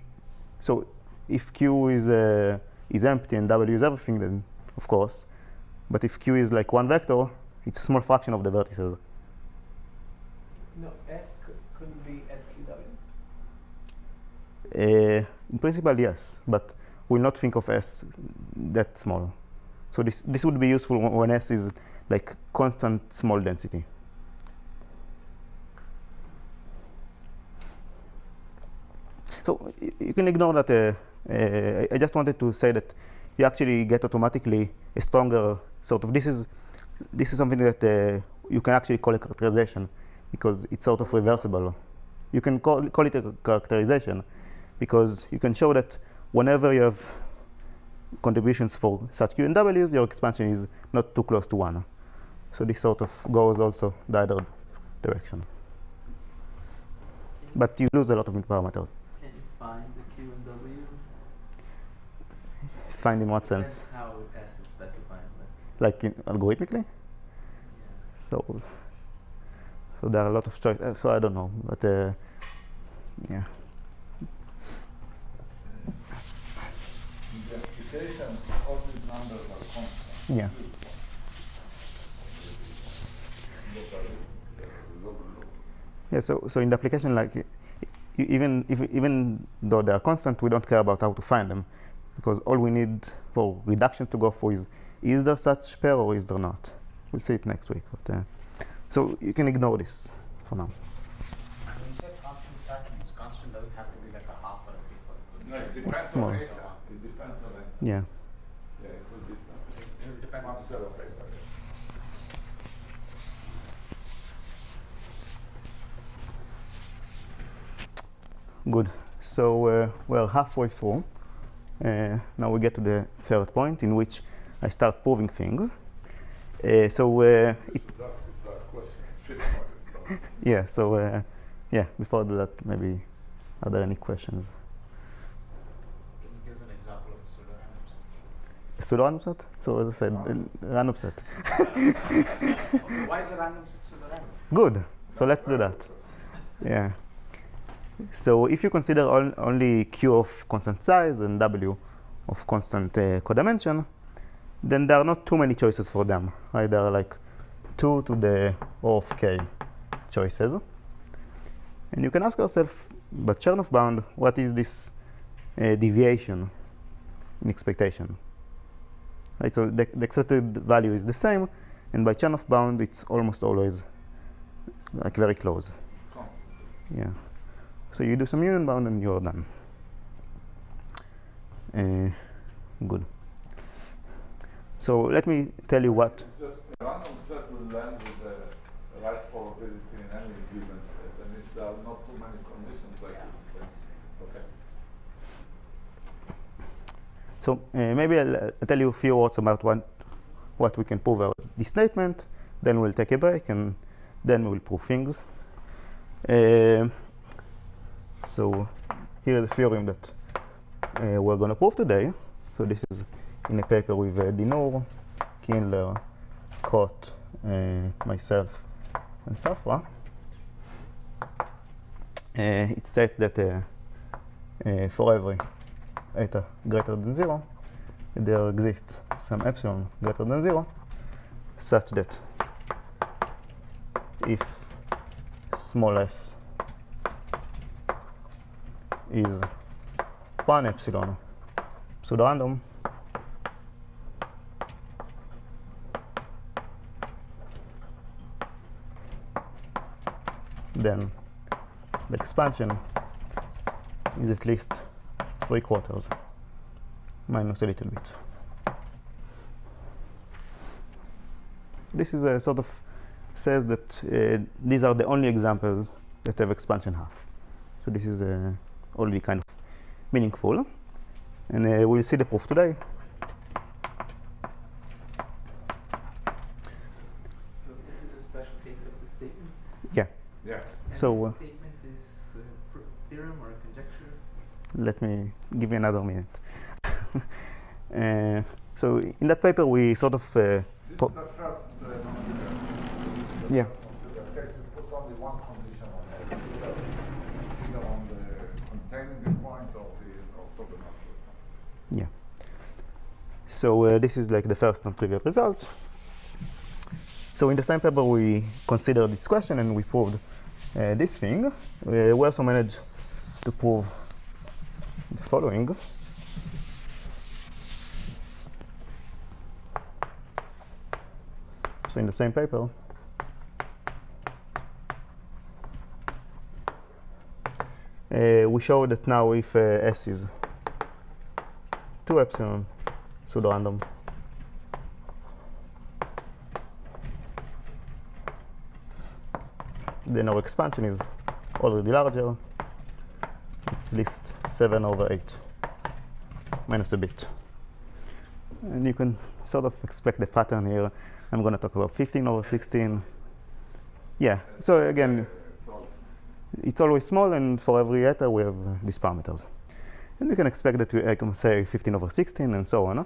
so if Q is empty and W is everything, then of course. But if Q is like one vector, it's a small fraction of the vertices. no, S couldn't be SQW? In principle, yes, but we'll not think of S that small. So this would be useful when S is like constant small density. So you can ignore that. I just wanted to say that you actually get automatically a stronger sort of. This is something that you can actually call a characterization because it's sort of reversible. You can call it a characterization because you can show that whenever you have contributions for such Q and W's, your expansion is not too close to 1. So this sort of goes also the other direction. But you lose a lot of parameters. Can you find the Q defined in what sense? Depends how S is specified. Like algorithmically? So there are a lot of choices. So I don't know, but yeah. In the application, all these numbers are constant. Yeah. Yeah. So in the application, like even though they are constant, we don't care about how to find them, because all we need for reduction to go for is there such pair or is there not? We'll see it next week. But, so you can ignore this for now. When you say constant fractions, constant doesn't have to be like a half or a three-fourth. No, it depends small. on it. It depends on it. Yeah. Yeah, it will be something. It will depend on Function of it. Good. So we're halfway through. Now we get to the third point in which I start proving things. So Should ask if there are questions. yeah. So yeah. Before I do that, maybe are there any questions? Can you give us an example of a pseudo-random set? Pseudo-random set? So as I said, random set. Why is a random set pseudo-random? Good. So let's do that. Yeah. So if you consider only Q of constant size and W of constant codimension, then there are not too many choices for them. Right? There are like 2 to the O of K choices. And you can ask yourself, but Chernoff bound, what is this deviation in expectation? Right? So the expected value is the same, and by Chernoff bound, it's almost always like very close. It's constant. Yeah. So you do some union bound and you're done. Good. So let me tell you what. Just a random set will land with the right probability in any given set, and if there are not too many conditions like this, then okay. So maybe I'll tell you a few words about what we can prove out this statement. Then we'll take a break and then we'll prove things. So here is the theorem that we're going to prove today. So this is in a paper with Dinur, Kindler, Kot, myself, and Safra. It states that for every eta greater than 0, there exists some epsilon greater than 0, such that if small s is 1 epsilon pseudo-random, then the expansion is at least 3/4 minus a little bit. This is a sort of says that these are the only examples that have expansion half. So this is already kind of meaningful. And we'll see the proof today. So this is a special case of the statement. Yeah. Yeah. And So, this statement is a theorem or a conjecture. Let me give you another minute. So in that paper we sort of This is the first yeah. case. You put only one condition on it, either on the containing the point or the orthogonal. Yeah. So this is like the first non-trivial result. So in the same paper we considered this question and we proved this thing. We also managed to prove the following. So in the same paper we showed that now if S is 2 epsilon pseudo-random, then our expansion is already larger. It's at least 7/8 minus a bit. And you can sort of expect the pattern here. I'm going to talk about 15/16. Yeah, so again, it's always small, and for every eta we have these parameters. And we can expect that I can say 15 over 16 and so on.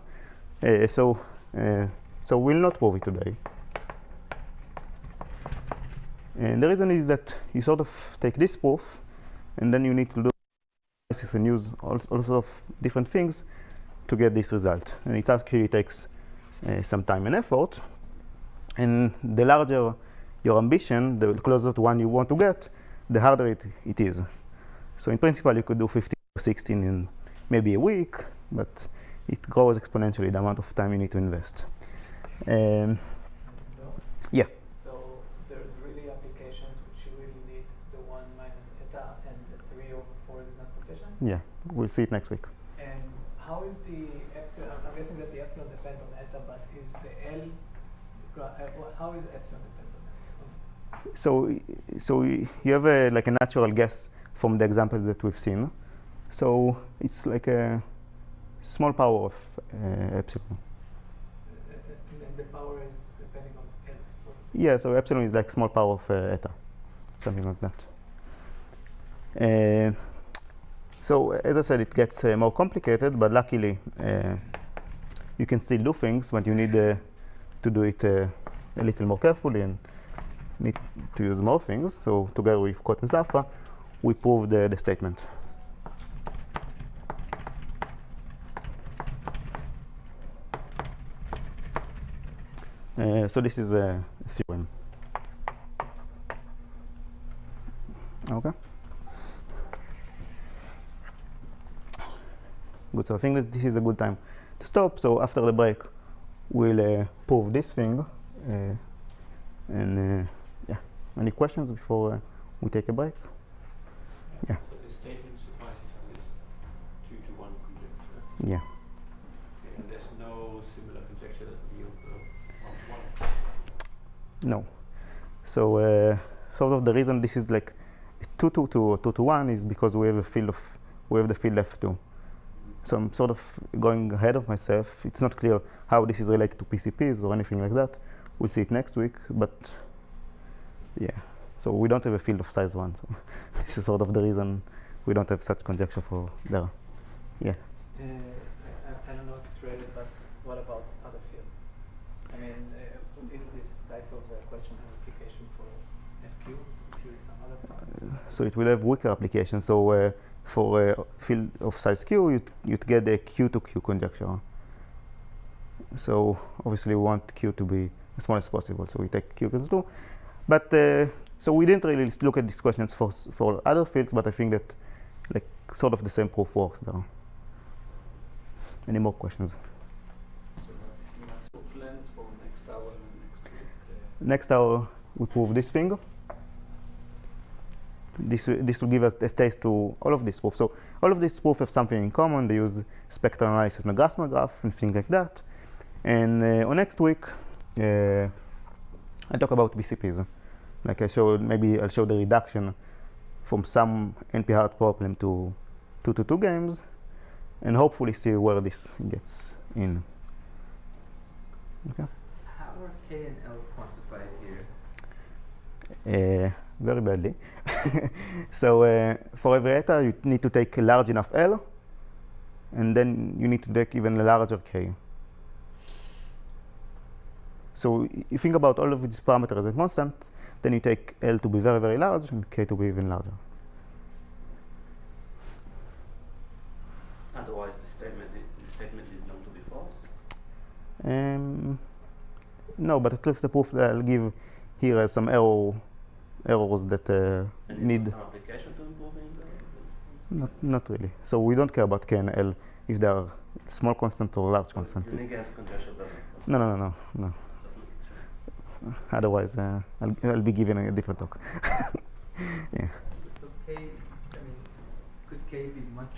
So we'll not prove it today. And the reason is that you sort of take this proof, and then you need to do analysis and use all sorts of different things to get this result. And it actually takes some time and effort. And the larger your ambition, the closer to one you want to get, the harder it is. So in principle, you could do 15 or 16 in maybe a week, but it grows exponentially the amount of time you need to invest. Yeah. So there's really applications which you really need the 1 minus eta, and the 3 over 4 is not sufficient? Yeah, we'll see it next week. And how is the epsilon? I'm guessing that the epsilon depends on eta, but is the L, how is epsilon depends on eta? So you have like a natural guess from the examples that we've seen. So it's like a small power of epsilon. And then the power is depending on L. Yeah, so epsilon is like small power of eta, something like that. So as I said, it gets more complicated, but luckily you can still do things, but you need to do it a little more carefully and need to use more things. So together with Kot and Zafra, we proved the statement. So this is a theorem. Okay. Good. So I think that this is a good time to stop. So after the break, we'll prove this thing. Yeah. Any questions before we take a break? Yeah. But this statement suffices for this 2-to-1 conjecture. Yeah. Okay, and there's no similar conjecture that will yield 1-to-1. No. So sort of the reason this is like 2-to-1 is because we have the field F2. So I'm sort of going ahead of myself. It's not clear how this is related to PCPs or anything like that. We'll see it next week, but yeah. So we don't have a field of size 1. So this is sort of the reason we don't have such conjecture for there. Yeah. I don't know if it's related, but what about other fields? I mean, is this type of question an application for FQ? Q is some other part? So it will have weaker applications. So for a field of size Q, you'd get a Q to Q conjecture. So obviously we want Q to be as small as possible. So we take Q equals 2. But so we didn't really look at these questions for other fields, but I think that like sort of the same proof works there. Any more questions? So that's what plans for next hour and next week. Next hour we prove this thing. This will give us a taste to all of these proofs. So all of these proofs have something in common. They use spectral analysis on a Grassmann graph and things like that. And on next week, I'll talk about BCPs. Like I showed, maybe I'll show the reduction from some NP-hard problem to 2-to-2 games, and hopefully see where this gets in. Okay. How are K and L quantified here? Very badly. So for every eta, you need to take a large enough L, and then you need to take even a larger K. So you think about all of these parameters as constant, then you take L to be very, very large and K to be even larger. Otherwise, the statement is known to be false. No, but at least the proof that I'll give here has some errors that And need. is there some application to improving the Not really. So we don't care about K and L if they are small constant or large constant. Unique conjecture doesn't. No. Doesn't look true. Otherwise, I'll be giving a different talk. Yeah. So K, I mean, could K be much,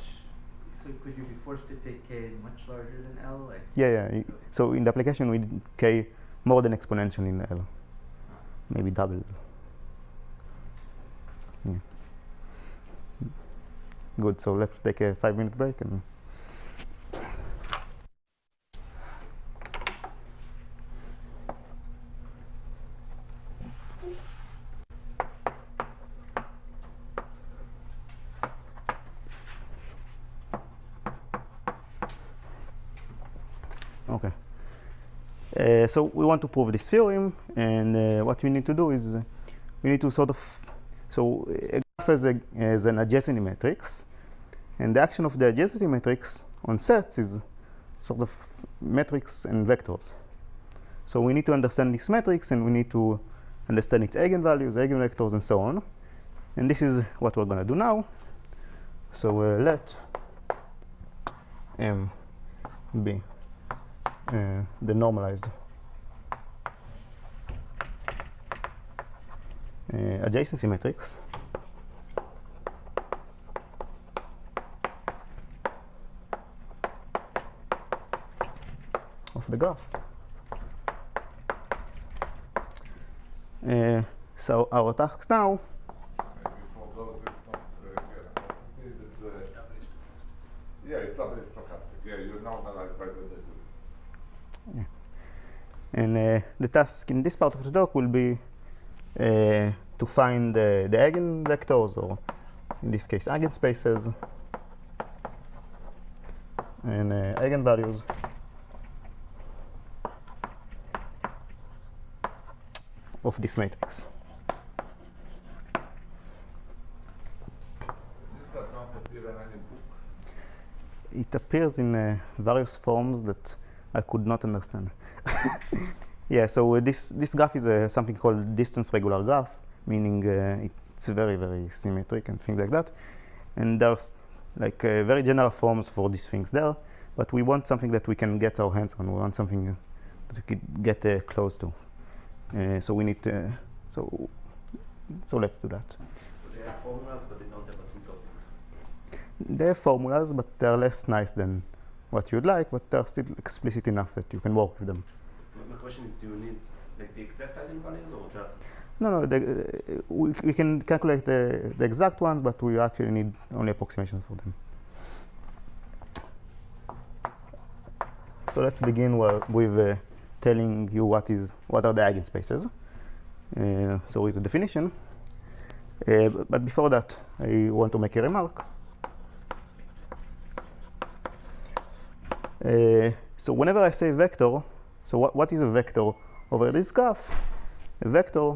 so could you be forced to take K much larger than L? Like, Yeah. So in the application, we did K more than exponential in L, maybe double. Yeah. Good. So let's take a 5-minute break and. So we want to prove this theorem, and what we need to do is we need to sort of, so a graph has an adjacency matrix, and the action of the adjacency matrix on sets is sort of metrics and vectors. So we need to understand this matrix, and we need to understand its eigenvalues, eigenvectors, and so on. And this is what we're going to do now. So let M be the normalized adjacency matrix of the graph. So our task now, Maybe for those it's not, yeah, it's not really stochastic. Yeah, you normalize by the degree. and the task in this part of the talk will be to find the eigenvectors, or in this case eigenspaces, and eigenvalues of this matrix. This does not appear in any book. It appears in various forms that I could not understand. Yeah, so this graph is something called distance regular graph, meaning it's very, very symmetric and things like that. And there's like very general forms for these things there, but we want something that we can get our hands on. We want something that we could get close to. So we need to, so let's do that. So they have formulas, but they don't have asymptotics. They have formulas, but they're less nice than what you'd like, but they're still explicit enough that you can work with them. My question is, do you need like the exact eigenvalues or just? No, we can calculate the exact ones, but we actually need only approximations for them. So let's begin with telling you what are the eigenspaces. So with the definition. But before that, I want to make a remark. So whenever I say vector, so what is a vector over this graph? A vector,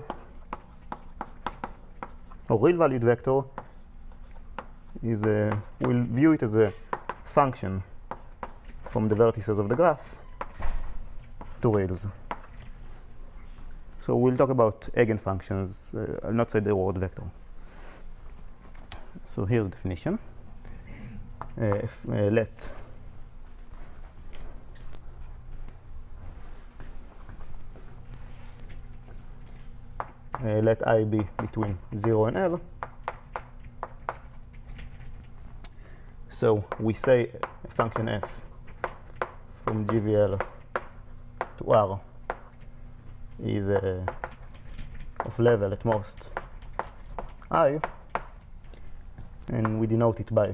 a real valued vector, is we'll view it as a function from the vertices of the graph to rails. So we'll talk about eigenfunctions. I'll not say the word vector. So here's the definition. Let I be between 0 and L. So we say a function f from GVL to R is of level at most I, and we denote it by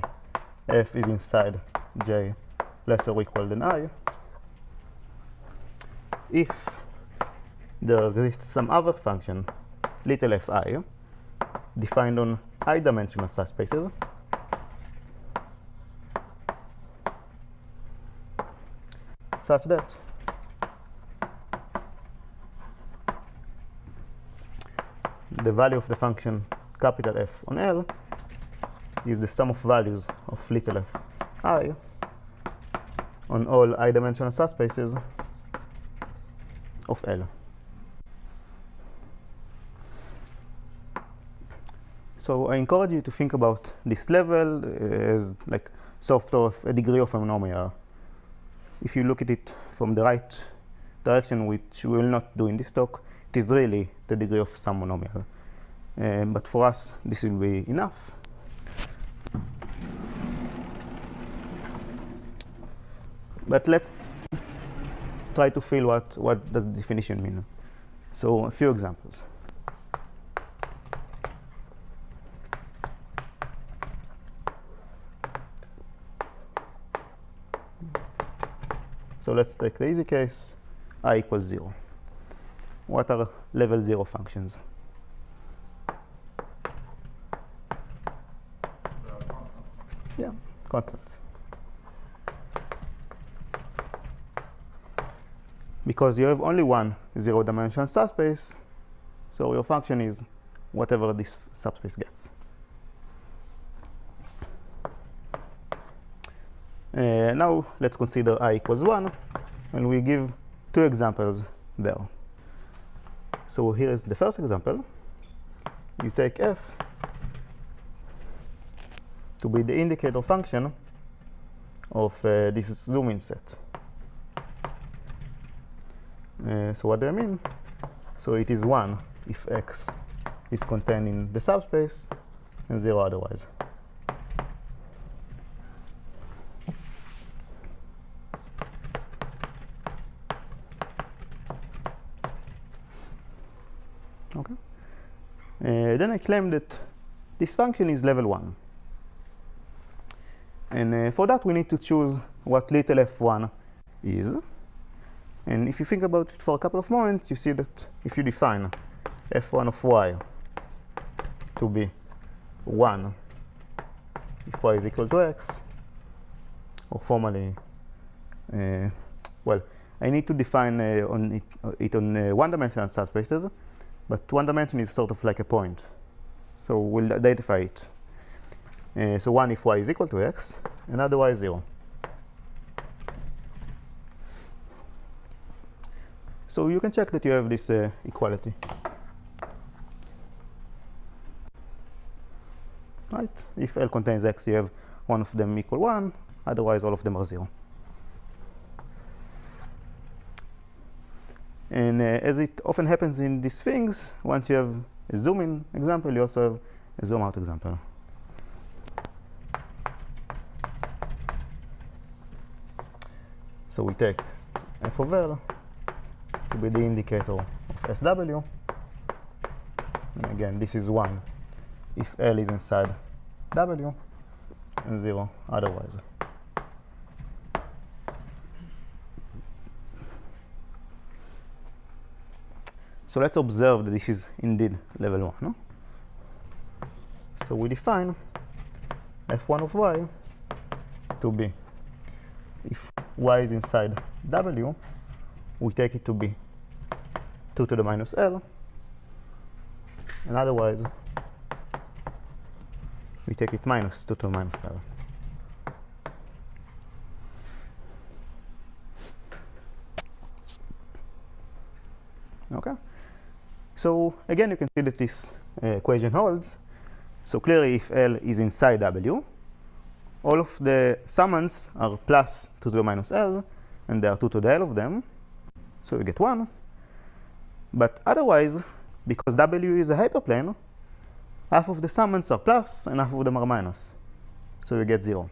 f is inside j less or equal than I if there exists some other function little fi defined on I-dimensional subspaces such that the value of the function capital F on L is the sum of values of little f I on all I-dimensional subspaces of L. So I encourage you to think about this level as like sort of a degree of a monomial. If you look at it from the right direction, which we will not do in this talk, it is really the degree of some monomial. But for us, this will be enough. But let's try to feel what does the definition mean. So a few examples. So let's take the easy case, I equals 0. What are level 0 functions? Yeah, constants. because you have only one zero-dimensional subspace, so your function is whatever this subspace gets. Now let's consider I equals 1, and we give two examples there. So here is the first example. You take f to be the indicator function of this zoom-in set. So what do I mean? So it is 1 if x is contained in the subspace, and 0 otherwise. Okay. Then I claim that this function is level 1. And for that we need to choose what little f1 is. And if you think about it for a couple of moments, you see that if you define f1 of y to be 1 if y is equal to x, or formally, well, I need to define it on one-dimensional subspaces, but one dimension is sort of like a point. So we'll identify it. So 1 if y is equal to x, and otherwise 0. So you can check that you have this equality. Right? If L contains x, you have one of them equal 1, otherwise all of them are 0. And as it often happens in these things, once you have a zoom-in example, you also have a zoom-out example. So we take f of L to be the indicator of SW. And again, this is 1 if L is inside W, and 0 otherwise. So let's observe that this is indeed level 1. No? So we define f1 of y to be, if y is inside W, we take it to be 2 to the minus L, and otherwise we take it minus 2 to the minus L. Okay. So again, you can see that this equation holds. So clearly, if L is inside W, all of the summands are plus 2 to the minus L's, and there are 2 to the L of them. So we get 1. But otherwise, because W is a hyperplane, half of the summands are plus and half of them are minus. So we get 0.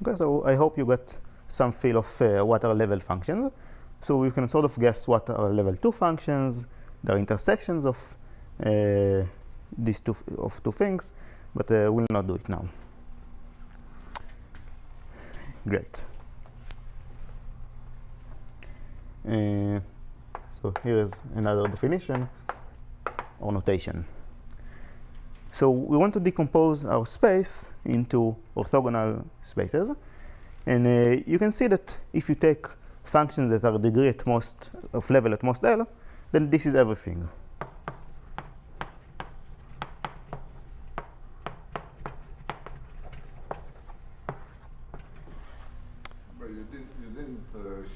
Okay, so I hope you got some feel of what are level functions. So we can sort of guess what are level 2 functions, the intersections of these two things, but we'll not do it now. Great. So here is another definition or notation. So we want to decompose our space into orthogonal spaces. And you can see that if you take functions that are degree at most of level at most L, then this is everything. But you didn't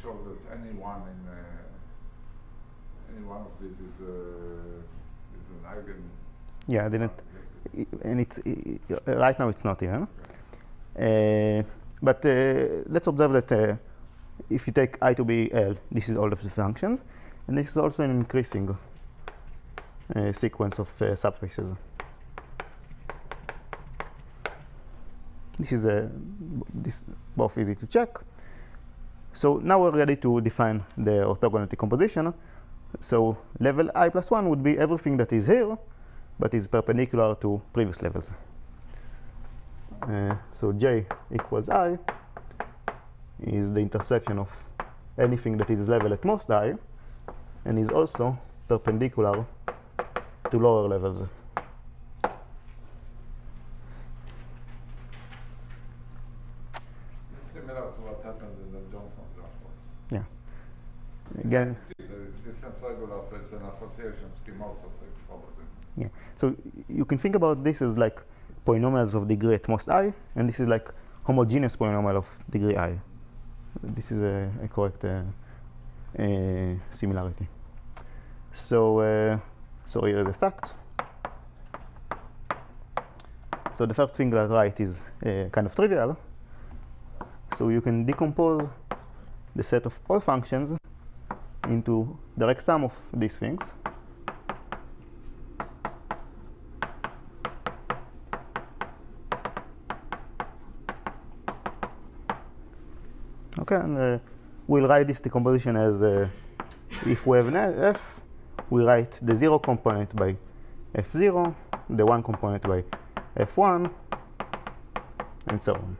show that any one of these is an eigen. Yeah, I didn't. And it's right now it's not here. But let's observe that if you take I to be L, this is all of the functions, and this is also an increasing sequence of subspaces. This is this both easy to check. So now we're ready to define the orthogonal decomposition. So level I plus 1 would be everything that is here, but is perpendicular to previous levels. So J equals I is the intersection of anything that is level at most I, and is also perpendicular to lower levels. Johnson graph also. Yeah. Again, It's a distance regular, so it's an association scheme also, so it's probably. yeah. So you can think about this as like polynomials of degree at most I, and this is like homogeneous polynomial of degree I. This is a correct similarity. So, so here is a fact. So the first thing I write is kind of trivial. So you can decompose the set of all functions into direct sum of these things. Okay, and we'll write this decomposition as if we have an f, we write the 0 component by f0, the 1 component by f1, and so on.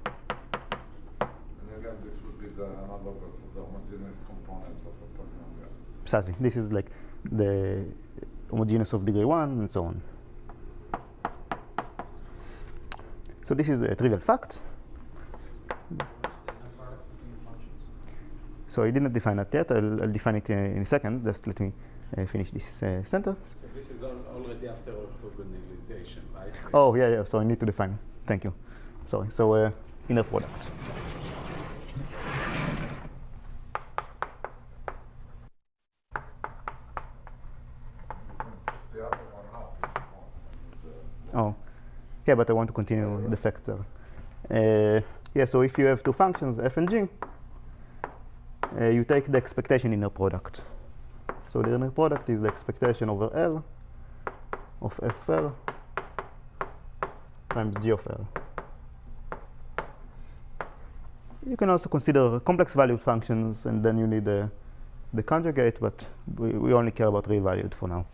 And again, this would be the analogous of the homogeneous components of a polynomial. Precisely. This is like the homogeneous of degree 1, and so on. So this is a trivial fact. So I didn't define that yet. I'll define it in a second. Just let me finish this sentence. So this is already after orthogonalization, right? Oh, yeah, yeah. So I need to define it. Thank you. Sorry. So inner product. The other one up if you want. Oh, yeah, but I want to continue the factor. Yeah, so if you have two functions, f and g, you take the expectation inner product. So the inner product is the expectation over L of f of L times g of L. You can also consider complex valued functions, and then you need the conjugate, but we only care about real valued for now.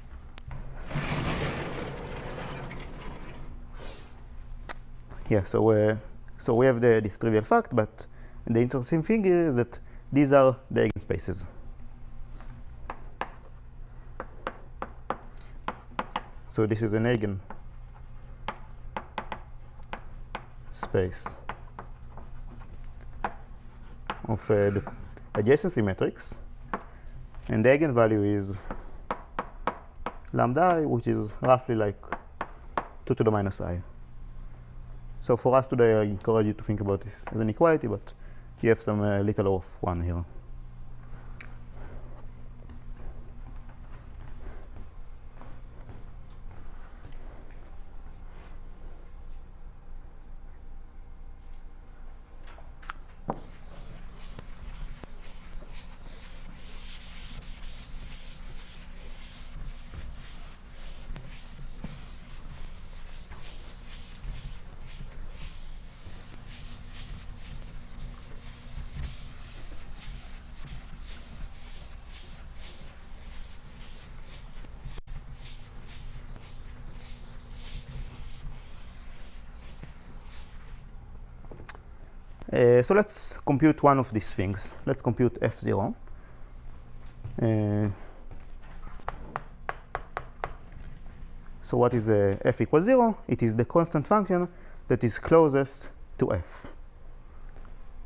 Yeah, so so we have this trivial fact, but the interesting thing here is that these are the eigenspaces. So this is an eigen space of the adjacency matrix, and the eigenvalue is lambda I, which is roughly like 2 to the minus I. So for us today, I encourage you to think about this as an equality, but you have some little of 1 here. So let's compute one of these things. Let's compute f0. So what is f equals 0? It is the constant function that is closest to f.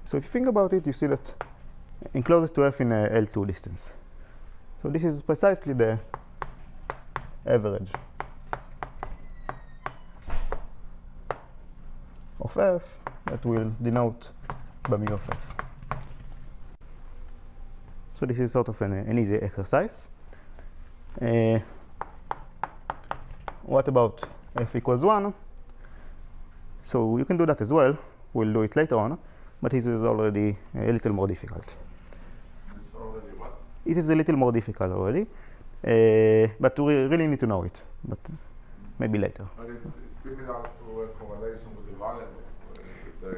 So if you think about it, you see that in closest to f in a L2 distance. So this is precisely the average of f that will denote by mu of f. So this is sort of an easy exercise. What about f equals 1? So you can do that as well. We'll do it later on, but this is already a little more difficult. It's already what? It is a little more difficult already, but we really need to know it, but maybe later. But it's similar to a correlation with the variable.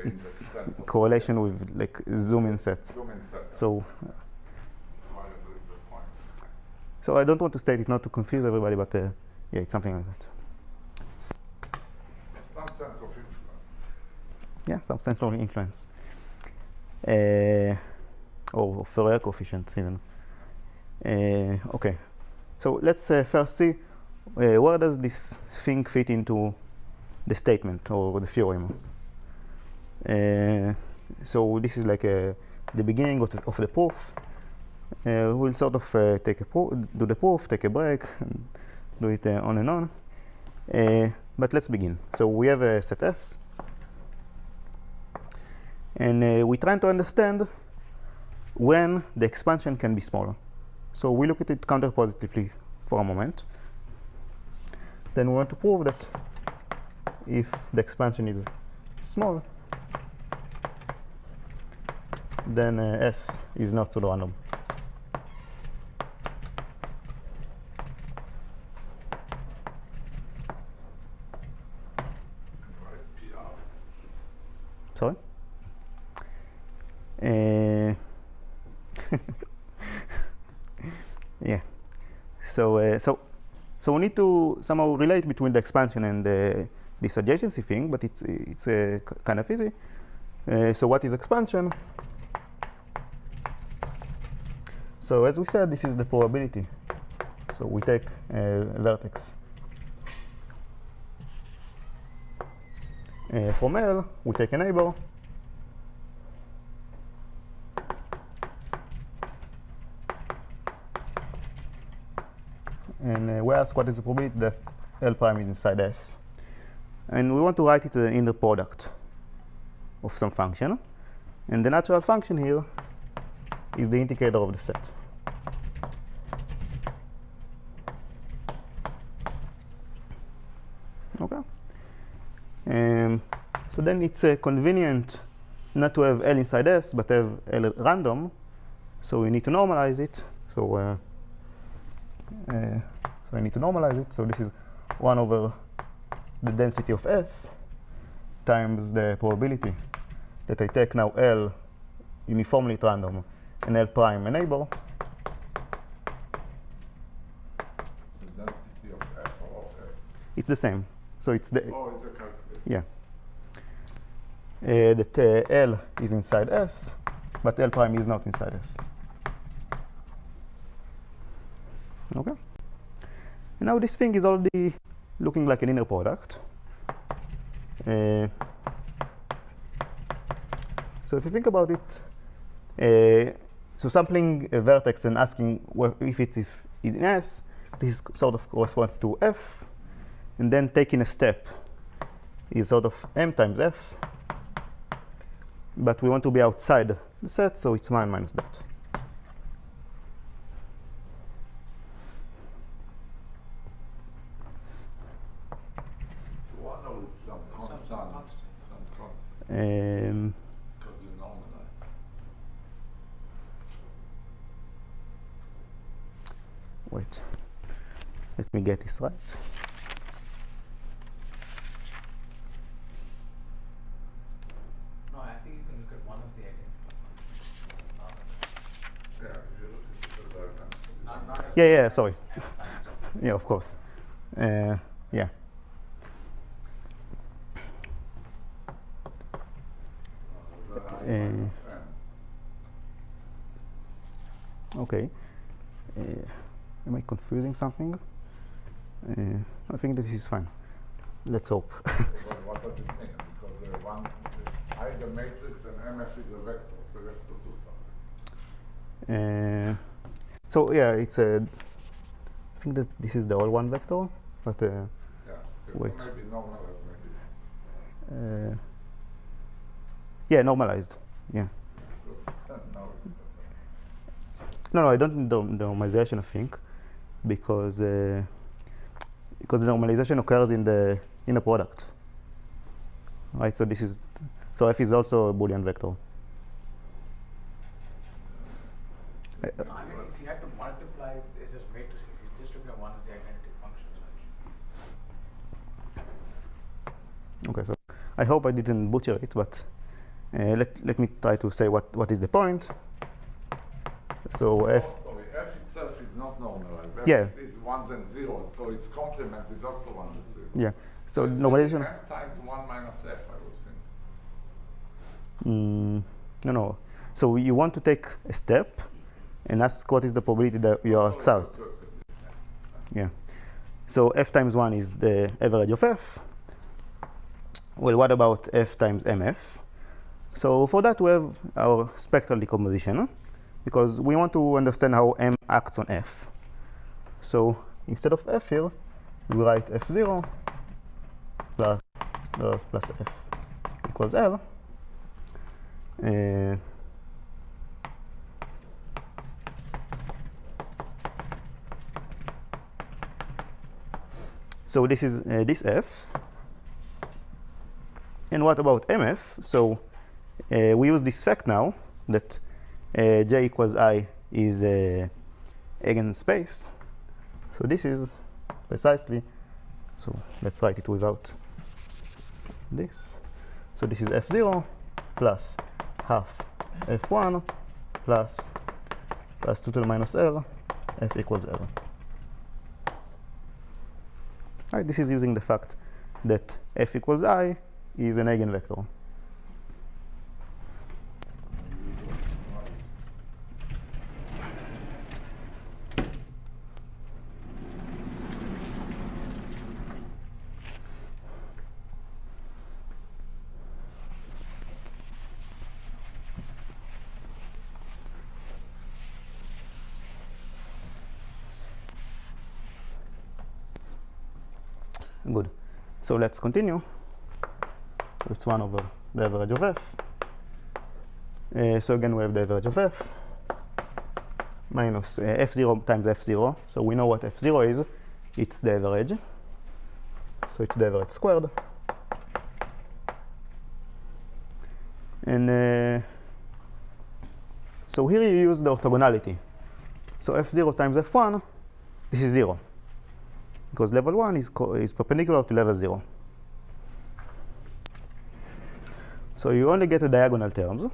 It's correlation with like zoom-in sets. Zoom-in set. So, Variable is the point. so I don't want to state it not to confuse everybody, but yeah, it's something like that. Some sense of influence. Yeah, some sense of influence. Or Fourier coefficient even. Okay, so let's first see where does this thing fit into the statement or the theorem. So this is like a the beginning of the proof. We'll sort of do the proof, take a break, and do it on and on. But let's begin. So we have a set S, and we're trying to understand when the expansion can be smaller. So we look at it counterpositively for a moment. Then we want to prove that if the expansion is small, then S is not pseudo-random. Sorry? Yeah. So we need to somehow relate between the expansion and this adjacency thing, but it's kind of easy. So what is expansion? So as we said, this is the probability. So we take a vertex from L, we take a neighbor, and we ask what is the probability that L prime is inside S. And we want to write it as an inner product of some function. And the natural function here is the indicator of the set. Okay. So then it's convenient not to have L inside S, but have L random. So we need to normalize it. So I need to normalize it. So this is 1 over the density of S times the probability that I take now L uniformly at random and L prime a neighbor. The density of F or of S? It's the same. So it's the Oh, it's a calculation. yeah. That L is inside S, but L prime is not inside S. Okay. And now this thing is already looking like an inner product. So if you think about it, so sampling a vertex and asking if it's in S, this sort of corresponds to F, and then taking a step is sort of M times F, but we want to be outside the set, so it's minus that. So one of it's some constant. Some constant. Because you normalize. Wait, let me get this right. No, I think you can look at one as the identity. Yeah, if you look at it as a constant. Not as Yeah, sorry. F times. Yeah, of course. Yeah. The I minus M. Okay. Am I confusing something? I think this is fine. Let's hope. So what does it mean? Because I is a matrix and MF is a vector, so you have to do something. So yeah, it's a. I think that this is the all one vector, but Yeah. Wait. So maybe normalize, maybe. yeah, normalized. Yeah. Good. Now it's better. No, I don't need the normalization, I think, because the normalization occurs in the inner product, right? So this is F is also a Boolean vector. No, I mean, if you had to multiply it's just matrices, it's just looking at one as the identity function. Okay, so I hope I didn't butcher it, but let me try to say what is the point. So F. Oh, sorry, F itself is not normalized. F Yeah. is ones and zeros, so its complement is also 1 and 0. Yeah. So it's normalization. M times 1 minus F, I would think. No. So you want to take a step and ask what is the probability that you are outside. Good. Yeah. So F times 1 is the average of F. Well, what about F times MF? So for that we have our spectral decomposition, because we want to understand how M acts on F. So instead of F here, we write F0 plus F equals L. So this is this F. And what about MF? So we use this fact now that J equals I is a eigenspace. So this is precisely, so let's write it without this. So this is F0 plus half F1 plus 2 to the minus L, F equals L. Right, this is using the fact that F equals I is an eigenvector. Good. So let's continue. So it's 1 over the average of F. So again, we have the average of F minus F0 times F0. So we know what F0 is. It's the average. So it's the average squared. And so here you use the orthogonality. So F0 times F1, this is 0. Because level 1 is perpendicular to level 0. So you only get the diagonal terms,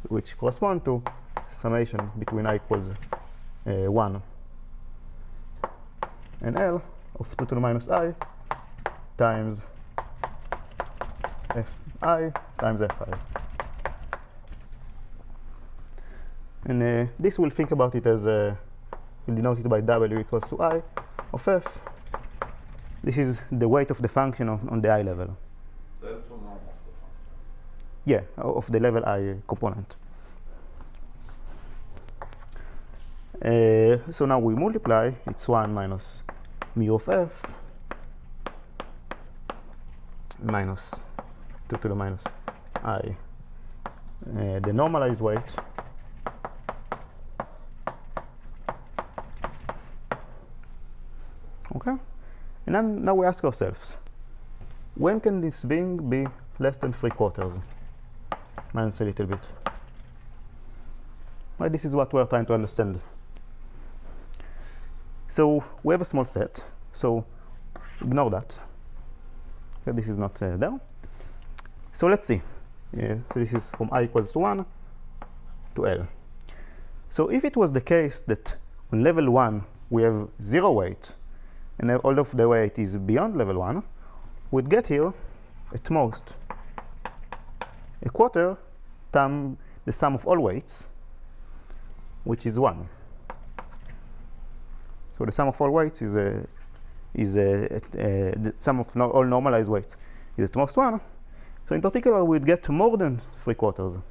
which correspond to summation between I equals 1 and L of 2 to the minus I times Fi times Fi. And this we'll think about it as, we'll denote it by W equals to I of F. This is the weight of the function on the I level. Delta norm of the function. Yeah, of the level I component. So now we multiply. It's 1 minus mu of F minus 2 to the minus I. The normalized weight okay, and then now we ask ourselves, when can this thing be less than 3/4? Minus a little bit. Right, this is what we're trying to understand. So we have a small set, so ignore that. Okay, this is not there. So let's see. So this is from I equals to 1 to L. So if it was the case that on level 1 we have 0 weight, and all of the weight is beyond level 1, we'd get here, at most, 1/4 times the sum of all weights, which is 1. So the sum of all weights is the sum of all normalized weights is at most 1. So in particular, we'd get more than 3/4.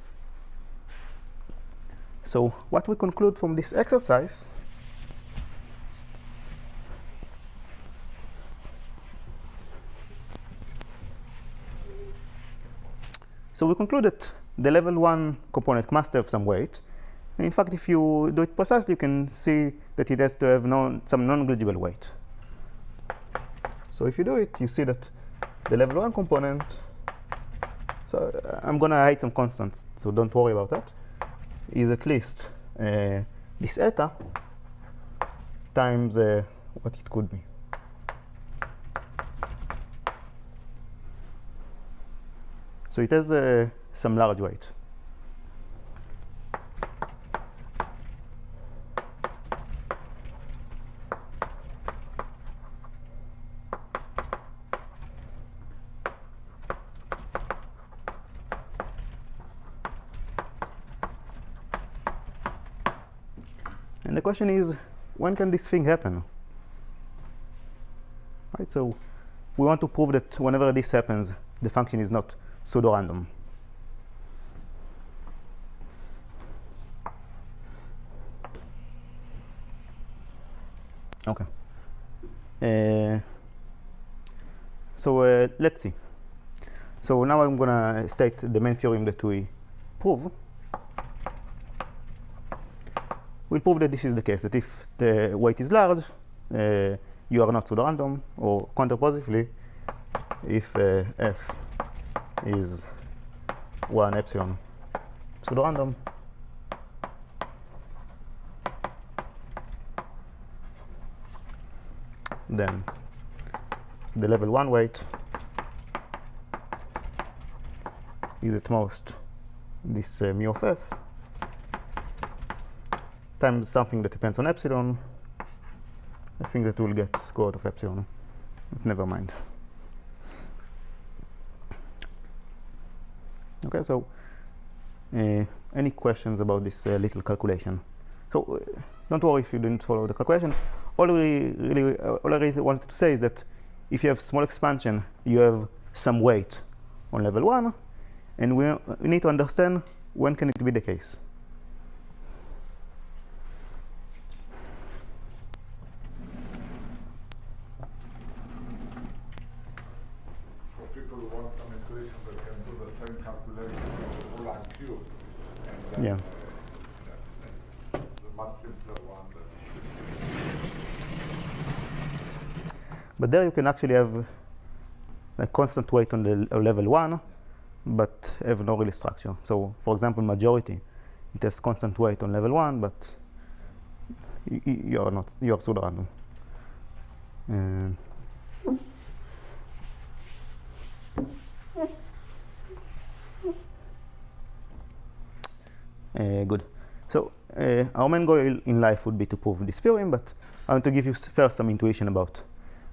So what we conclude from this exercise So we conclude that the level 1 component must have some weight. And in fact, if you do it precisely, you can see that it has to have some non-negligible weight. So if you do it, you see that the level 1 component, so I'm going to hide some constants, so don't worry about that, is at least this eta times what it could be. So it has some large weight. And the question is, when can this thing happen? Right, so we want to prove that whenever this happens, the function is not pseudo-random. Okay. So let's see. So now I'm gonna state the main theorem that we prove. We'll prove that this is the case, that if the weight is large, you are not pseudo-random, or counterpositively, if f is 1 epsilon pseudo-random, then the level 1 weight is at most this mu of f times something that depends on epsilon. I think that we'll get square root of epsilon, but never mind. Okay, so any questions about this little calculation? So don't worry if you didn't follow the calculation. All I really wanted to say is that if you have small expansion, you have some weight on level 1, and we need to understand when can it be the case. For people who want some intuition, they can do the same calculation for the line cube. And then, Yeah. It's a much simpler one. But there you can actually have a constant weight on the level 1, but have no real structure. So, for example, majority, it has constant weight on level 1, but you are pseudo-random. Good. So our main goal in life would be to prove this theorem, but I want to give you first some intuition about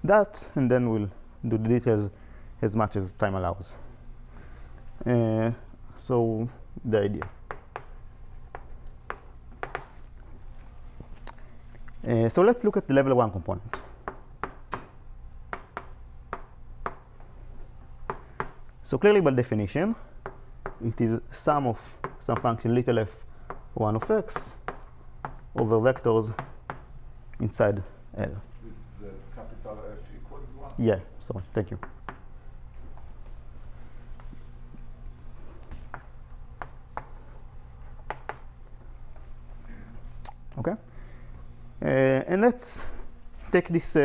that, and then we'll do the details as much as time allows. So the idea. So let's look at the level 1 component. So clearly by definition, it is sum of some function little f 1 of x over vectors inside L. This is the capital F equals 1. Yeah, so thank you. Okay. And let's take this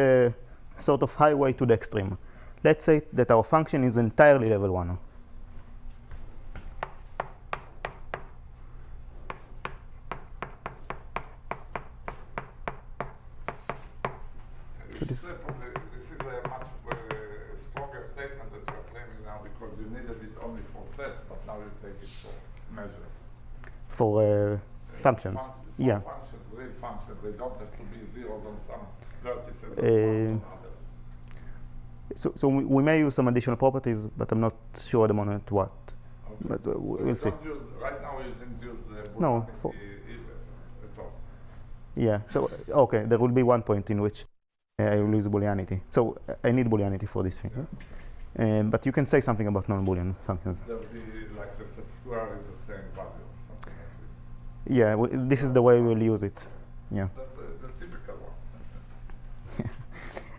sort of highway to the extreme. Let's say that our function is entirely level 1. So this is a much stronger statement that you're claiming now, because you needed it only for sets, but now you take it for measures. For functions. Yeah. Functions, real functions. They don't have to be zeros on some vertices on others. So we may use some additional properties, but I'm not sure at the moment what. Okay. But So we'll see. right now we didn't use No, Booleanity at all. Yeah. So okay, there will be one point in which I will use Booleanity. So I need Booleanity for this thing. Yeah? But you can say something about non-Boolean functions. There will be like the square is the same value, something like this. Yeah. This is the way we'll use it. Yeah. That's the typical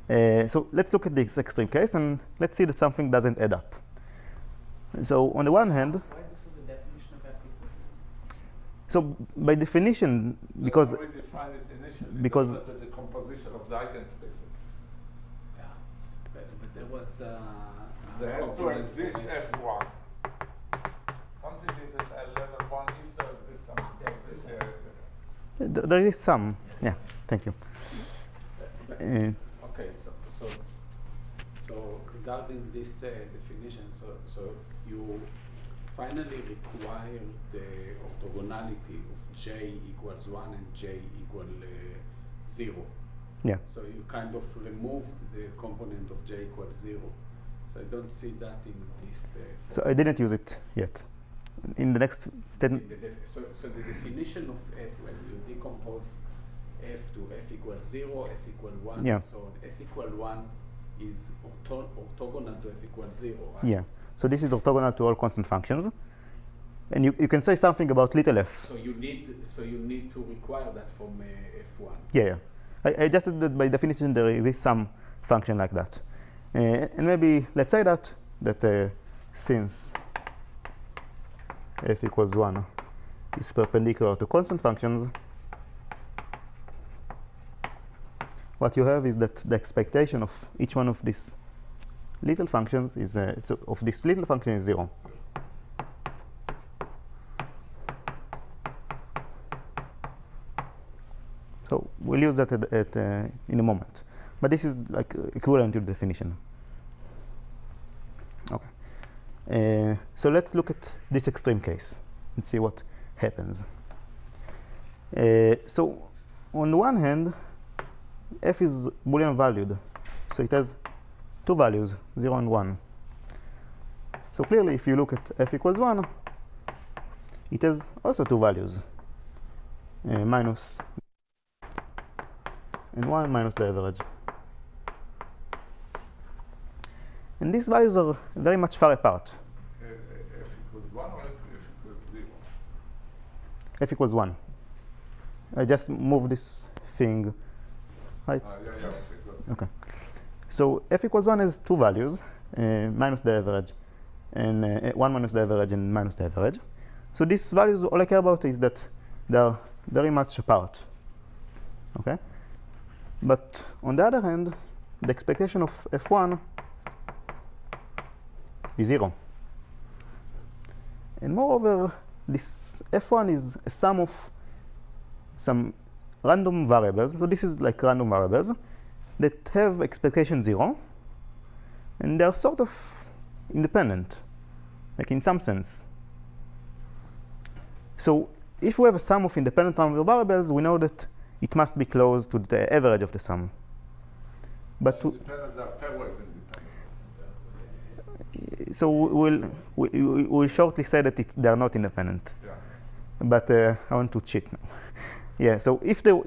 one. So let's look at this extreme case, and let's see that something doesn't add up. So on the one hand, Why this is the definition of equity? so by definition, because we defined it initially. because- Look at the composition of the eigenspaces. Yeah, but there was. There has to exist F1. Something is at level 1 if there exists something. there is some. Yeah. Thank you. Okay, so regarding this definition, so you finally require the orthogonality of j equals 1 and j equal 0. Yeah. So you kind of removed the component of j equals 0. So I don't see that in this. So I didn't use it yet. In the next statement. So the definition of f, when you decompose f to f equals 0, f equal 1, Yeah. and so on, f equal 1 is orthogonal to f equals 0, right? Yeah. So this is orthogonal to all constant functions. And you can say something about little f. So you need to require that from f1. Yeah, yeah. I just said that by definition there is some function like that. And maybe let's say that since f equals 1 is perpendicular to constant functions, what you have is that the expectation of each one of these little functions is of this little function is 0. So we'll use that in a moment. But this is like equivalent to the definition. Okay. So let's look at this extreme case and see what happens. So on the one hand, f is Boolean valued. So it has two values, 0 and 1. So clearly, if you look at f equals 1, it has also two values, minus and 1 minus the average. And these values are very much far apart. F equals 1 or F equals 0? F equals 1. I just move this thing, right? Yeah, okay, good. Okay. So f equals 1 has two values, minus the average, and 1 minus the average and minus the average. So these values, all I care about is that they are very much apart. Okay? But on the other hand, the expectation of f1 is 0. And moreover, this f1 is a sum of some random variables. So this is like random variables that have expectation 0, and they're sort of independent, like in some sense. So if we have a sum of independent random variables, we know that it must be close to the average of the sum. But Independent, they are pairwise independent. so we'll shortly say that they are not independent. Yeah. But I want to cheat now. Yeah. So if they're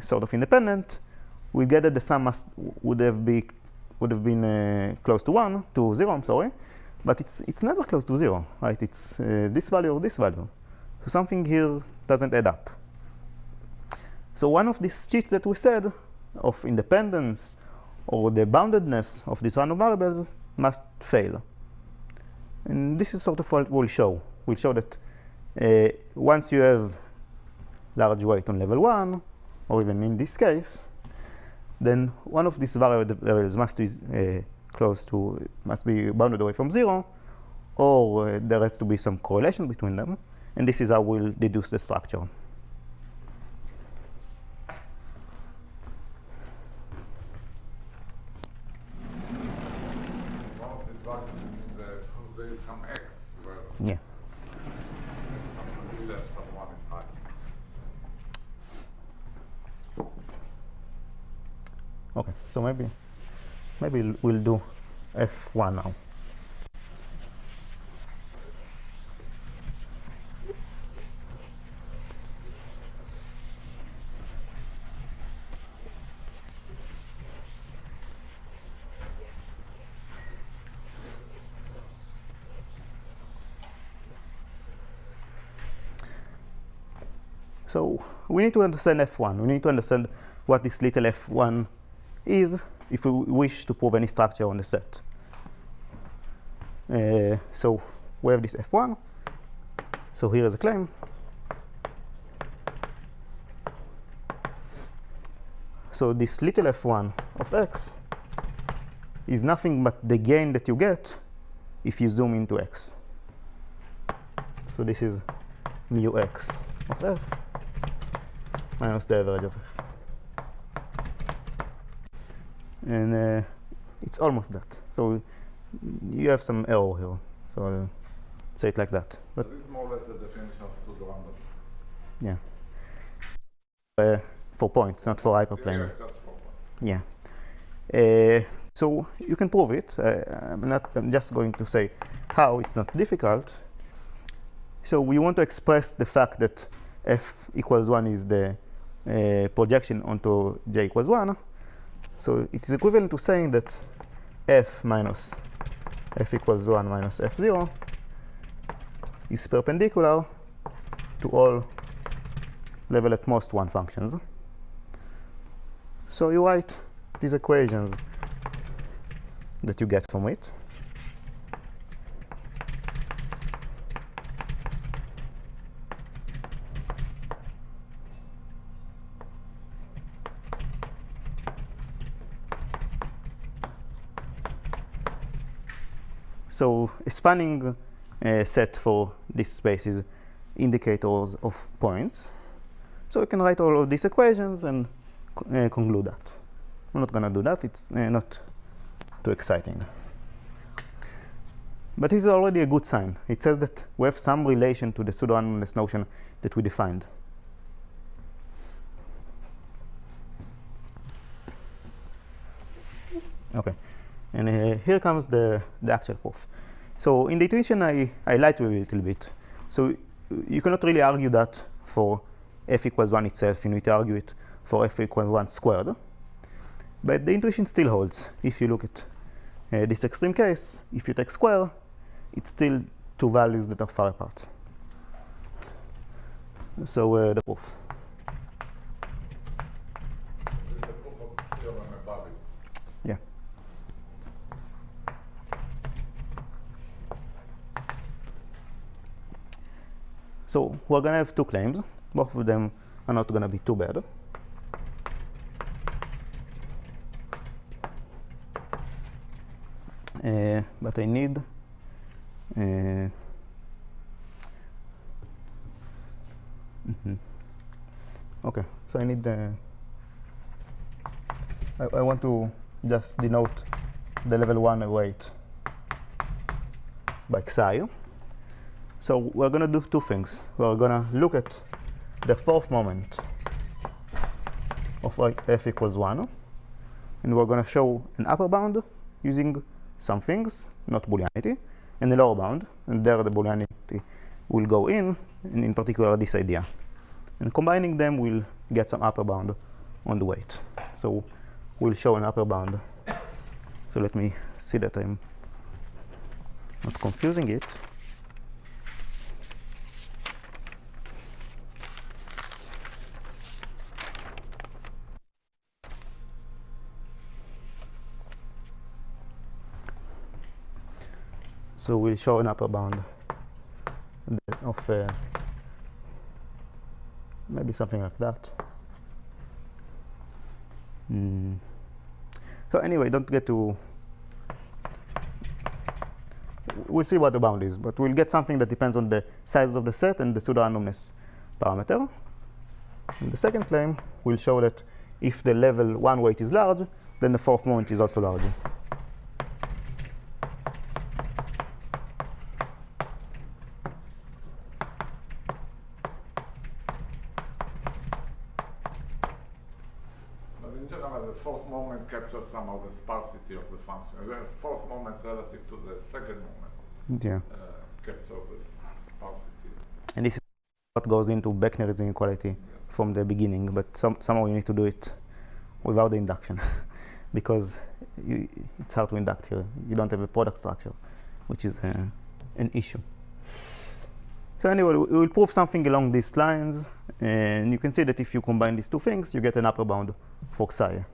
sort of independent, we get that the sum would have been close to 0. I'm sorry, but it's never close to 0, right? It's this value or this value. So something here doesn't add up. So one of these cheats that we said of independence or the boundedness of these random variables must fail. And this is sort of what we'll show. We'll show that once you have large weight on level 1, or even in this case, then one of these variables must be bounded away from 0, or there has to be some correlation between them. And this is how we'll deduce the structure. One of these values means there is some x where Yeah. some is left, some 1 is high. Okay, so maybe we'll do f1 now. So we need to understand f1. We need to understand what this little f1 is if we wish to prove any structure on the set. So we have this f1. So here is a claim. So this little f1 of x is nothing but the gain that you get if you zoom into x. So this is mu x of f minus the average of f. And it's almost that. So you have some error here. So I'll say it like that. But This is more or less the definition of pseudo-randomness. yeah. For points, not for hyperplanes. Yeah, just for one. Yeah. So you can prove it. I'm just going to say how. It's not difficult. So we want to express the fact that f equals 1 is the projection onto j equals 1. So it is equivalent to saying that f minus f equals 1 minus f0 is perpendicular to all level at most 1 functions. So you write these equations that you get from it. So a spanning set for this space is indicators of points. So you can write all of these equations and conclude that. I'm not going to do that. It's not too exciting. But this is already a good sign. It says that we have some relation to the pseudo-randomness notion that we defined. Okay. And here comes the actual proof. So in the intuition, I lied to you a little bit. So you cannot really argue that for f equals 1 itself. You need to argue it for f equals 1 squared. But the intuition still holds. If you look at this extreme case, if you take square, it's still two values that are far apart. So the proof. This is the proof of the theorem above it. Yeah. So we're going to have two claims. Both of them are not going to be too bad. But I need okay, so I need I want to just denote the level 1 weight by psi. So we're going to do two things. We're going to look at the fourth moment of f equals 1, and we're going to show an upper bound using some things, not Booleanity, and a lower bound, and there the Booleanity will go in, and in particular this idea. And combining them, we'll get some upper bound on the weight. So we'll show an upper bound. So let me see that I'm not confusing it. So we'll show an upper bound of maybe something like that. So anyway, don't get to... We'll see what the bound is, but we'll get something that depends on the size of the set and the pseudo-randomness parameter. And the second claim will show that if the level 1 weight is large, then the fourth moment is also large. Fourth moment captures somehow the sparsity of the function. The fourth moment relative to the second moment captures the sparsity. And this is what goes into Beckner's inequality from the beginning, but somehow you need to do it without the induction because it's hard to induct here. You don't have a product structure, which is an issue. So anyway, we will prove something along these lines, and you can see that if you combine these two things, you get an upper bound for psi.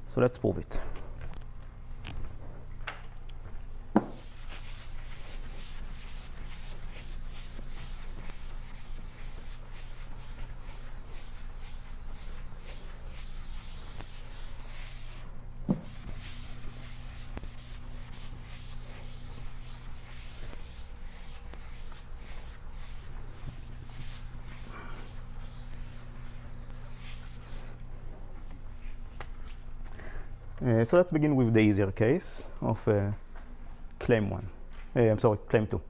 So let's prove it. So let's begin with the easier case of claim 1. I'm sorry, claim 2.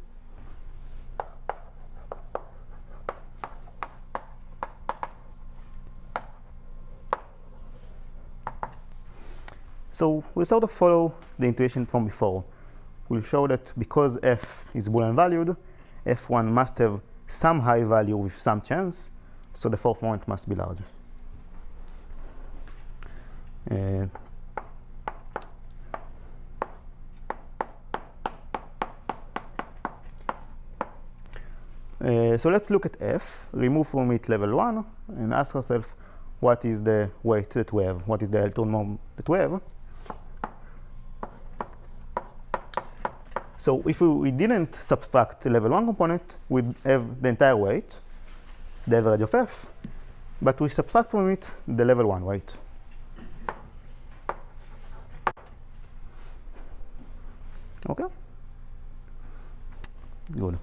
So we'll sort of follow the intuition from before. We'll show that because f is Boolean valued, f1 must have some high value with some chance, so the fourth moment must be large. So let's look at F, remove from it level 1, and ask ourselves what is the weight that we have, what is the electron moment that we have. So if we didn't subtract the level 1 component, we'd have the entire weight, the average of F, but we subtract from it the level 1 weight. Okay? Good.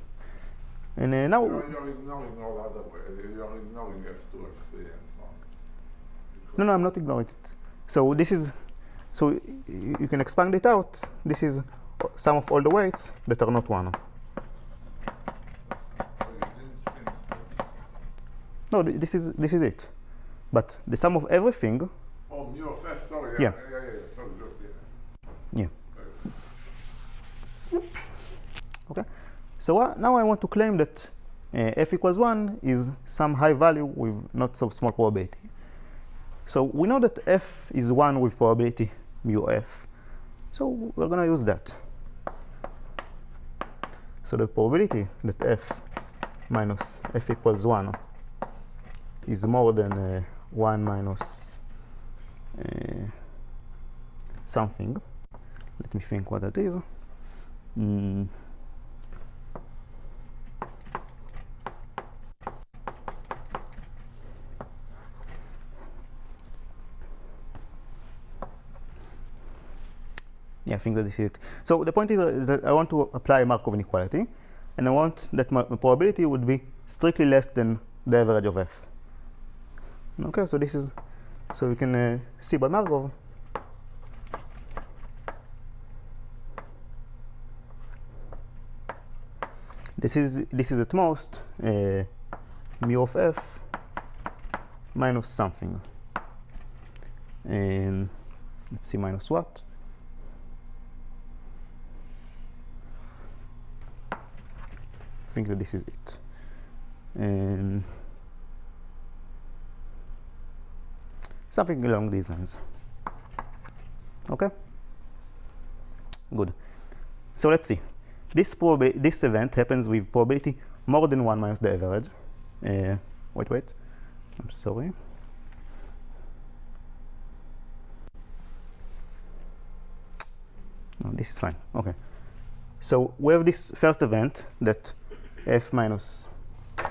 And now... You're ignoring all other ways. You're ignoring F2, F3, and so on. No, I'm not ignoring it. So this is... So you can expand it out. This is sum of all the weights that are not 1. No, this is it. But the sum of everything... Oh, mu of F, sorry. Yeah. Sorry, good, yeah. Yeah. Okay. So now I want to claim that F equals 1 is some high value with not so small probability. So we know that F is 1 with probability mu F. So we're going to use that. So the probability that F minus F equals 1 is more than 1 minus something. Let me think what that is. Yeah, I think that this is it. So the point is that I want to apply a Markov inequality, and I want that my probability would be strictly less than the average of F. Okay, so this is, so we can see by Markov. This is at most mu of F minus something. And let's see, minus what? I think that this is it. And something along these lines. Okay? Good. So let's see. This event happens with probability more than 1 minus the average. Wait. I'm sorry. No, this is fine. Okay. So we have this first event that F minus The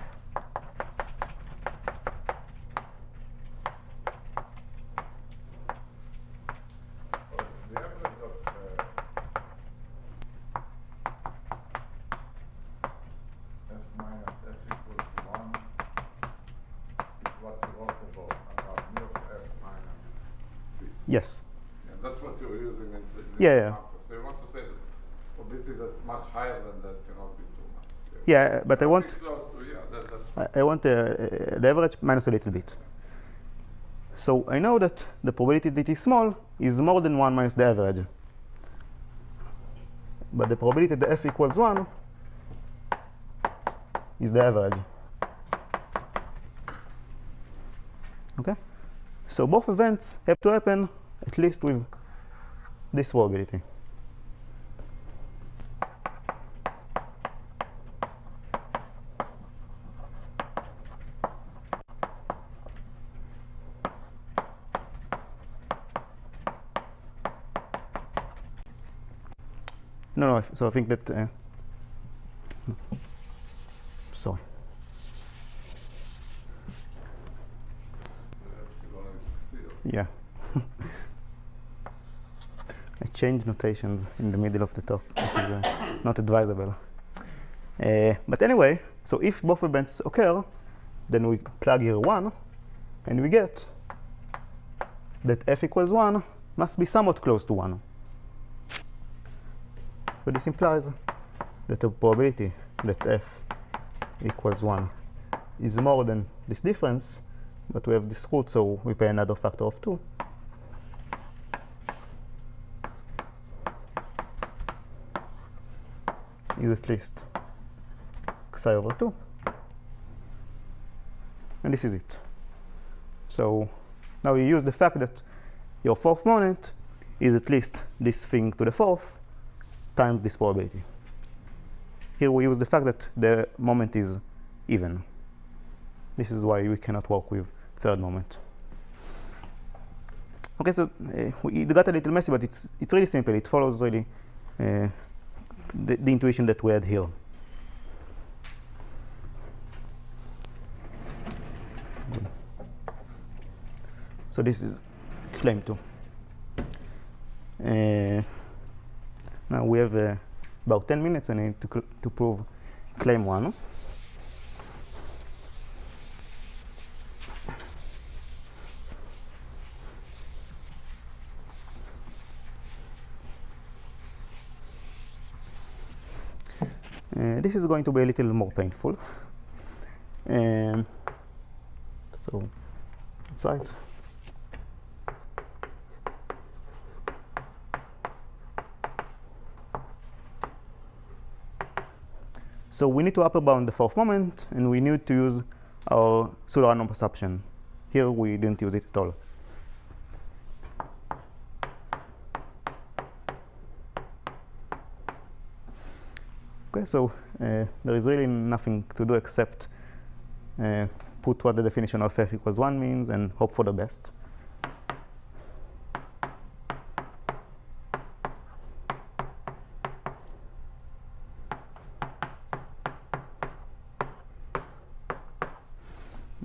average of F minus F equals 1 is what you wrote about mu of F minus C. yes. Yeah, that's what you're using in the Yeah. Markov. So you want to say that probability that's much higher than that cannot be too much. Yeah, but I Cannot want be close to, yeah, that's I want the average minus a little bit. So I know that the probability that is small is more than 1 minus the average. But the probability that F equals 1 is the average. Okay? So both events have to happen at least with this probability. No, so I think that sorry. epsilon is 0. Yeah. I changed notations in the middle of the talk, which is not advisable. But anyway, so if both events occur, then we plug here 1, and we get that F equals 1 must be somewhat close to 1. So this implies that the probability that F equals 1 is more than this difference, but we have this root, so we pay another factor of 2. Is at least xi over 2. And this is it. So now you use the fact that your fourth moment is at least this thing to the fourth times this probability. Here we use the fact that the moment is even. This is why we cannot work with third moment. Okay, so it got a little messy, but it's really simple. It follows really the intuition that we had here. So this is claim 2. Now we have about 10 minutes and I need to prove claim 1. This is going to be a little more painful. So that's right. So we need to upper bound the fourth moment, and we need to use our pseudo-random perception. Here we didn't use it at all. Okay, so there is really nothing to do except put what the definition of f equals 1 means and hope for the best.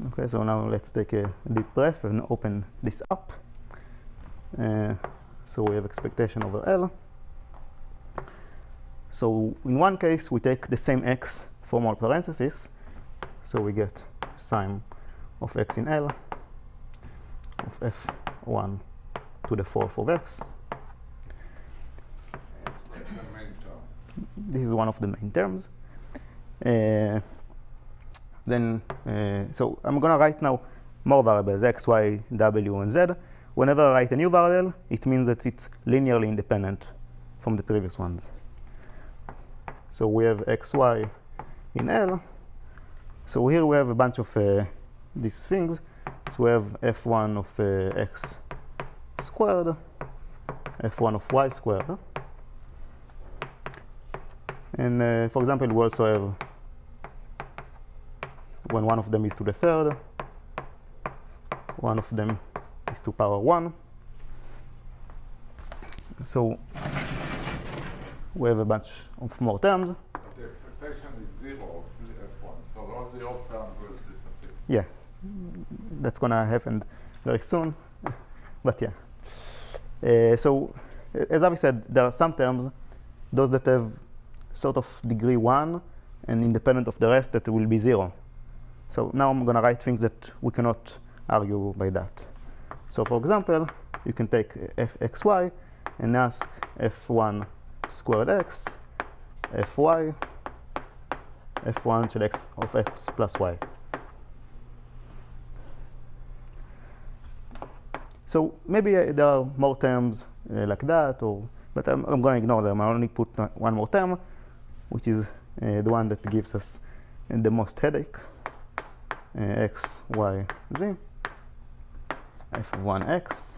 Okay, so now let's take a deep breath and open this up. So we have expectation over L. So in one case, we take the same x from all parentheses. So we get sine of x in L of f1 to the 4th of x. That's the main term. This is one of the main terms. So I'm going to write now more variables, x, y, w, and z. Whenever I write a new variable, it means that it's linearly independent from the previous ones. So we have x, y in L. So here we have a bunch of these things. So we have f1 of x squared, f1 of y squared. And for example, we also have when one of them is to the third, one of them is to power 1. So we have a bunch of more terms. The expectation is 0 of f1, so all the odd terms will disappear. Yeah, that's going to happen very soon, but yeah. So as Avi said, there are some terms, those that have sort of degree 1 and independent of the rest, that will be 0. So now I'm going to write things that we cannot argue by that. So for example, you can take fxy and ask f1 squared x, fy, f1 should x of x plus y. So maybe there are more terms like that, but I'm going to ignore them. I only put one more term, which is the one that gives us the most headache. X, y, z, f1x,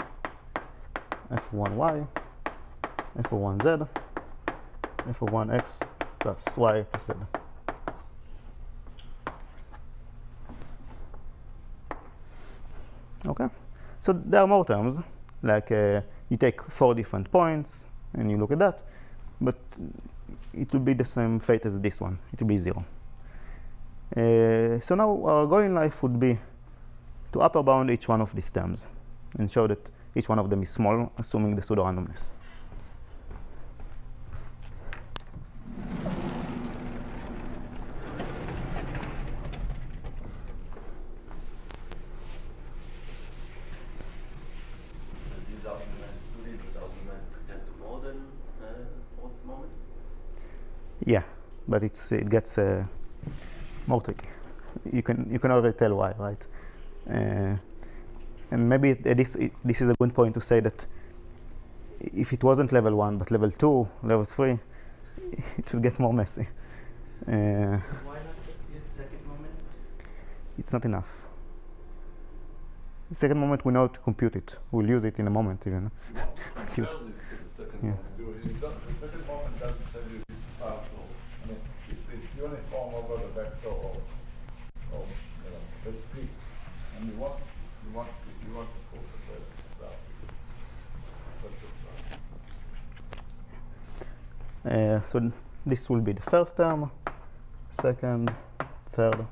f1y, f1z, f1x plus y plus z. Okay, so there are more terms, like you take 4 different points and you look at that, but it will be the same fate as this one. It will be 0. So now our goal in life would be to upper bound each one of these terms and show that each one of them is small, assuming the pseudo-randomness. Do these arguments extend to more than fourth moment? Yeah, but it gets more tricky. You can already tell why, right? And maybe this is a good point to say that if it wasn't level 1 but level 2, level 3, it will get more messy. Why not just use second moment? It's not enough. The second moment we know how to compute it. We'll use it in a moment even. Tell this to the second Yeah. moment. The second moment doesn't tell you it's partial. I mean, it's uniform over the vector of So this will be the first term, second, third,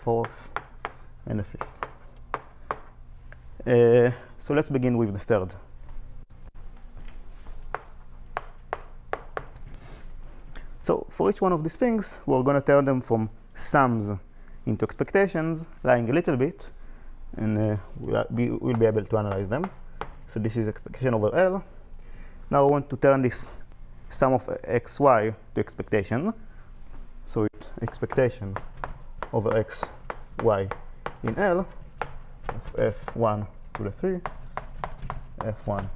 fourth, and the fifth. So let's begin with the third. So for each one of these things, we're going to turn them from sums into expectations, lying a little bit, and we'll be able to analyze them. So this is expectation over L. Now I want to turn this sum of xy to expectation. So it's expectation over xy in L of f1 to the 3, f1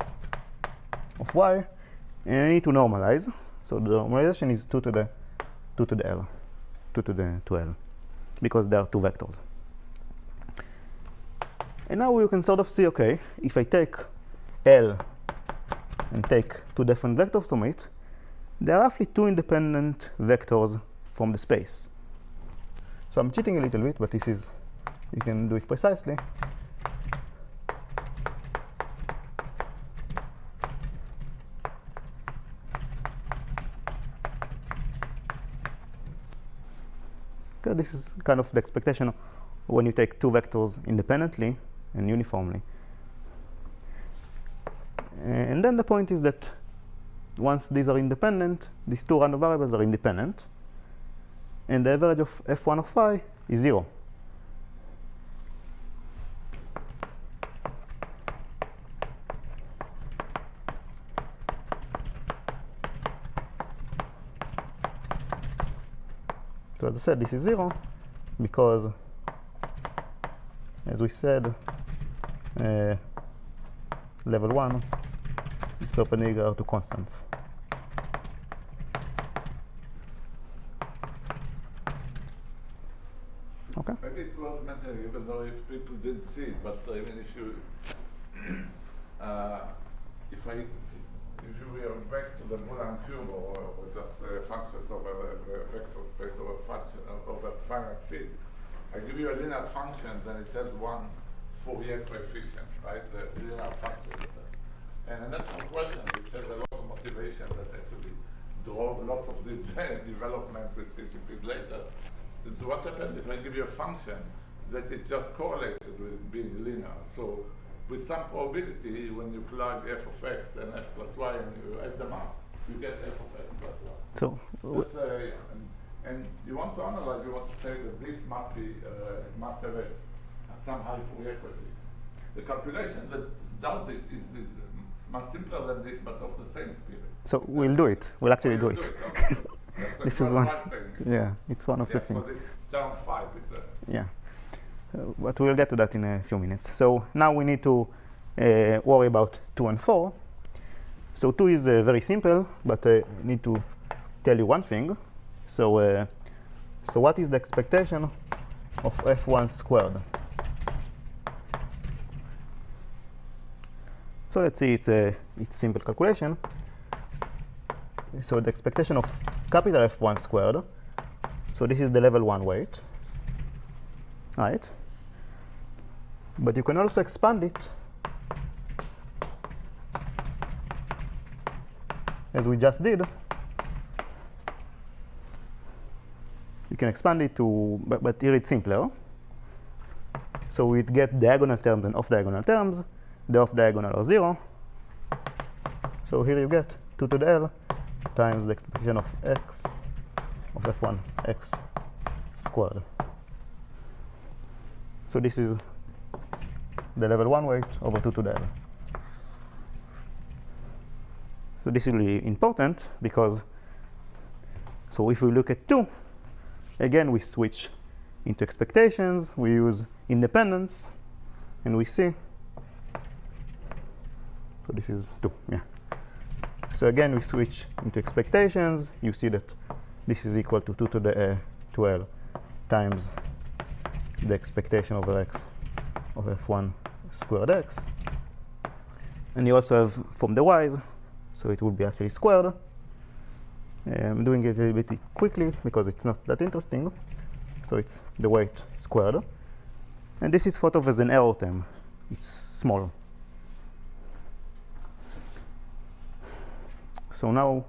of y, and I need to normalize. So the normalization is 2 to the L, 2 to the 2L, because there are two vectors. And now you can sort of see, okay, if I take L and take two different vectors from it, there are roughly two independent vectors from the space. So I'm cheating a little bit, but this is, you can do it precisely. Okay, this is kind of the expectation when you take two vectors independently and uniformly. And then the point is that once these are independent, these two random variables are independent, and the average of f1 of y is 0. So as I said, this is 0 because, as we said, level 1 is perpendicular to constants. Okay. Maybe it's worth mentioning, even though if people didn't see it, but I mean, if you if you were back to the Boolean cube or just functions over a vector space over function over finite field, I give you a linear function, then it has one Fourier coefficient, right? The linear function. And that's one question which has a lot of motivation that actually drove lots of these developments with PCPs later. Is what happens if I give you a function that it just correlated with being linear. So with some probability, when you plug f of x and f plus y and you add them up, you get f of x plus y. So and you want to analyze, you want to say that this must be must have some high Fourier coefficient. The calculation that does it is much simpler than this, but of the same spirit. So we'll do it. We'll actually do it. Okay. This is one. Yeah, it's one of the things. For this term 5 is yeah. But we'll get to that in a few minutes. So now we need to worry about 2 and 4. So 2 is very simple, but I need to tell you one thing. So, so what is the expectation of f1 squared? So let's see, it's a simple calculation. So the expectation of capital F1 squared, so this is the level 1 weight, right? But you can also expand it as we just did. You can expand it to, but here it's simpler. So we get diagonal terms and off-diagonal terms. The off-diagonal are 0. So here you get 2 to the L times the expectation of x of f1 x squared. So this is the level 1 weight over 2 to the L. So this is really important because, so if we look at 2, again we switch into expectations, we use independence, and we see, so this is 2, yeah. So again we switch into expectations, you see that this is equal to 2 to the 2L times the expectation over x of f1 squared x. And you also have from the y's, so it would be actually squared. I'm doing it a little bit quickly because it's not that interesting. So it's the weight squared. And this is thought of as an error term. It's small. So now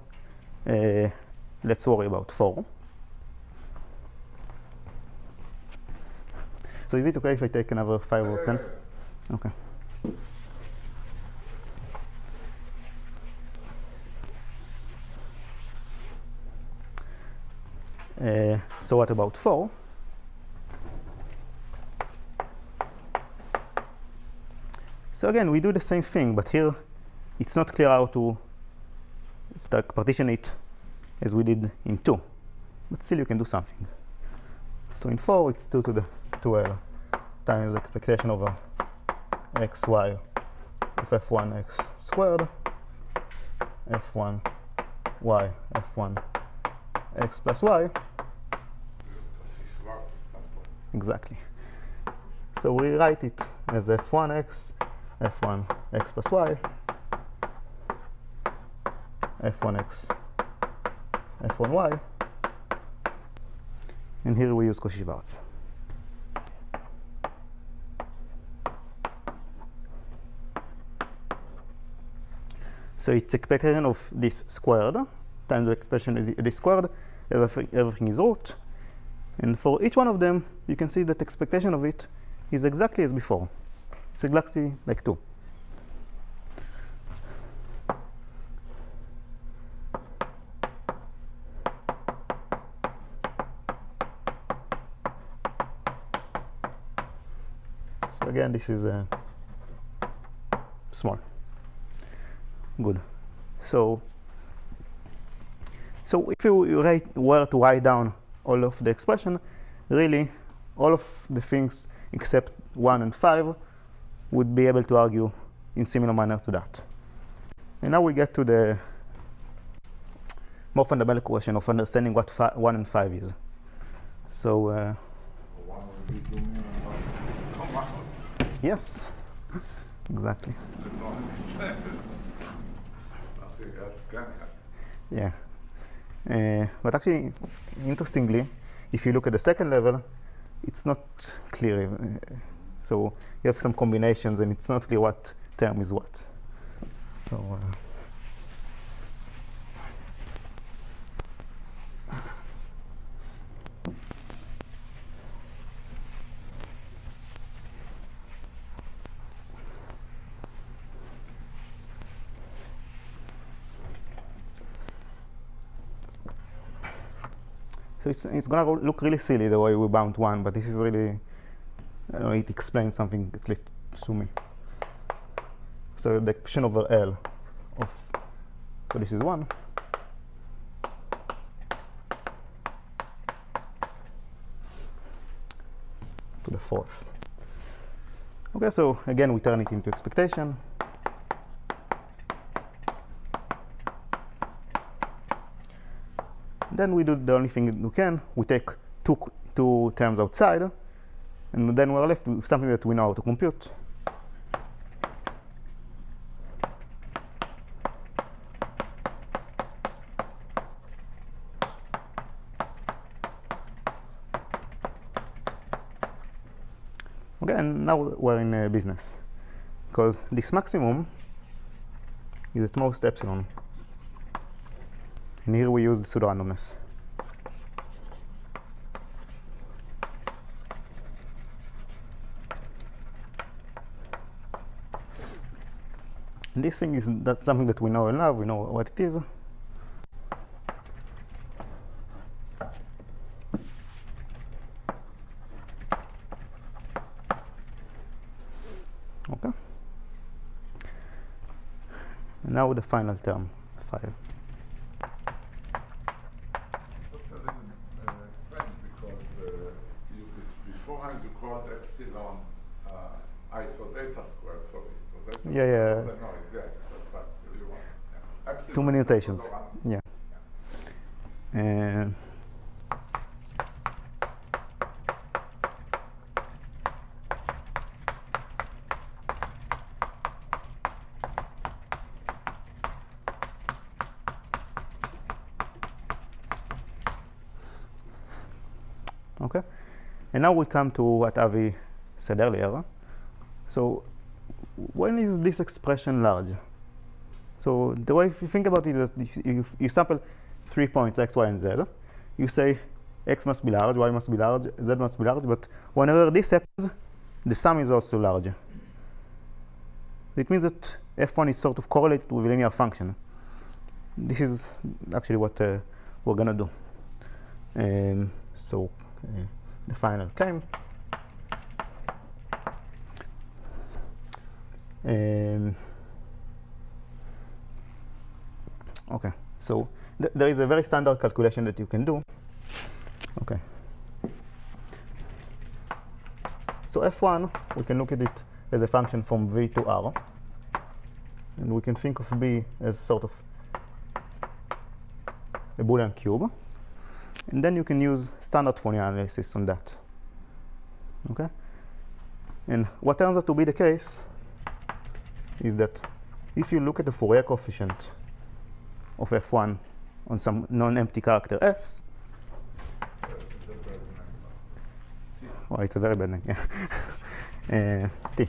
let's worry about 4. So is it okay if I take another 5 or 10? Okay. So what about 4? So again, we do the same thing, but here it's not clear how to partition it as we did in 2. But still you can do something. So in 4 it's 2 to the 2L times the expectation over xy of f1x squared f1 y f1 x plus y. Exactly. So we write it as f1x f1 x plus y f1x f1y, and here we use Cauchy-Schwarz. So it's expectation of this squared times the expression of this squared, everything is root, and for each one of them you can see that expectation of it is exactly as before. It's exactly like 2. So again, this is small. Good. So if you were to write down all of the expression, really all of the things except 1 and 5 would be able to argue in similar manner to that. And now we get to the more fundamental question of understanding what 1 and 5 is. So One will be zooming and one will come out. yes, exactly. Nothing else can happen. Yeah. But actually, interestingly, if you look at the second level, it's not clear. So you have some combinations, and it's not clear what term is what. So so it's gonna look really silly the way we bound 1, but this is really, I don't know, it explains something, at least to me. So the expression over L of, so this is 1. To the 4th. Okay, so again we turn it into expectation. Then we do the only thing we can. We take two terms outside, and then we're left with something that we know how to compute. Okay, and now we're in business, because this maximum is at most epsilon. And here we use the pseudo-randomness. And this thing is that's something that we know and love. We know what it is. Okay. And now the final term, 5. Beforehand you called epsilon it was eta squared, sorry. It was eta Yeah, yeah. squared. No, exactly. That's right. You want, yeah. Epsilon Too many is notations. also Yeah. And okay. And now we come to what Avi said earlier. So when is this expression large? So the way if you think about it is if you sample 3 points x, y, and z, you say x must be large, y must be large, z must be large, but whenever this happens, the sum is also large. It means that f1 is sort of correlated with a linear function. This is actually what we're going to do. So the final claim. Okay, so there is a very standard calculation that you can do. Okay. So f1, we can look at it as a function from v to r. And we can think of b as sort of a Boolean cube. And then you can use standard Fourier analysis on that. Okay? And what turns out to be the case is that if you look at the Fourier coefficient of f1 on some non-empty character s, oh, it's a very bad name, yeah. T.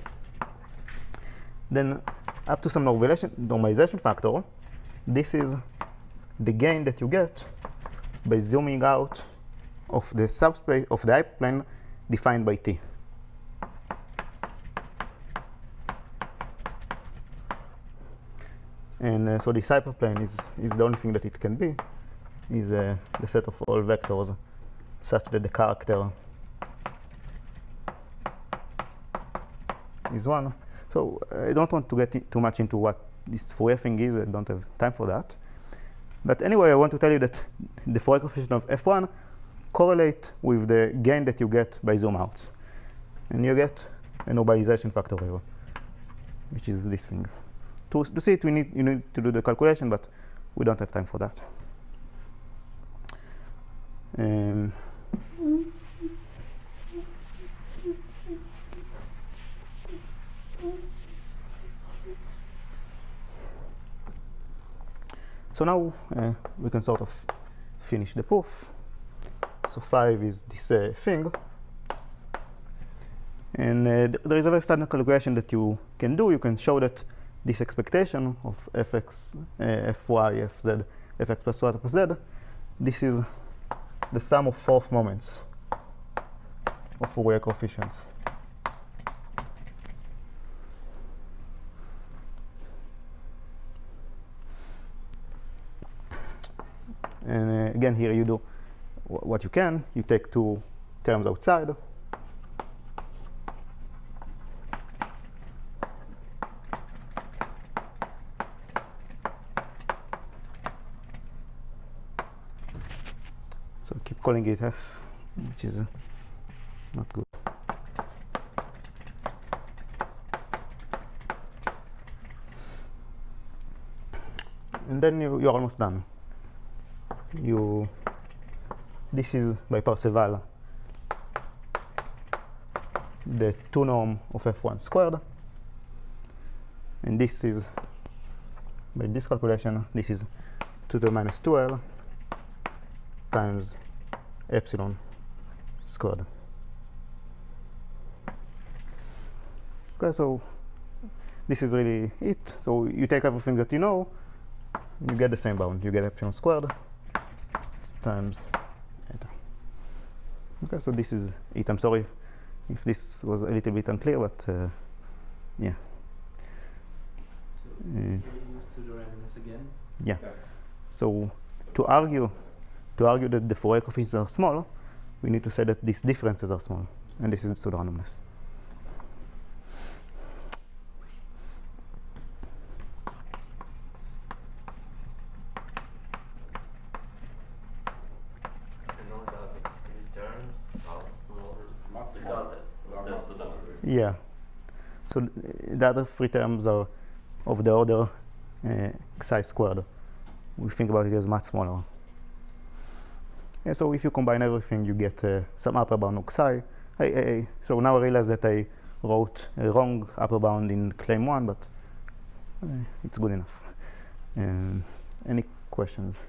Then up to some normalization factor, this is the gain that you get by zooming out of the subspace of the hyperplane defined by T. And so this hyperplane is the only thing that it can be, is the set of all vectors such that the character is 1. So I don't want to get too much into what this Fourier thing is. I don't have time for that. But anyway, I want to tell you that the Fourier coefficient of f1 correlate with the gain that you get by zoom outs. And you get a normalization factor here, which is this thing. To see it, you need to do the calculation, but we don't have time for that. So now we can sort of finish the proof. So 5 is this thing. And there is a very standard calculation that you can do. You can show that this expectation of fx, fy, fz, fx plus y plus z, this is the sum of fourth moments of Fourier coefficients. And again, here you do what you can. You take two terms outside. So keep calling it S, which is not good. And then you're almost done. This is by Parseval, the 2 norm of f1 squared. And this is, by this calculation, this is 2 to the minus 2l times epsilon squared. Okay, so this is really it. So you take everything that you know, you get the same bound. You get epsilon squared times eta. Okay, so this is it. I'm sorry if this was a little bit unclear, but yeah. So can you use pseudo-randomness again? Yeah. So to argue that the Fourier coefficients are small, we need to say that these differences are small, and this is pseudo-randomness. Yeah. So the other 3 terms are of the order xi squared. We think about it as much smaller. Yeah, so if you combine everything, you get some upper bound of xi. So now I realize that I wrote a wrong upper bound in claim 1, but it's good enough. Any questions?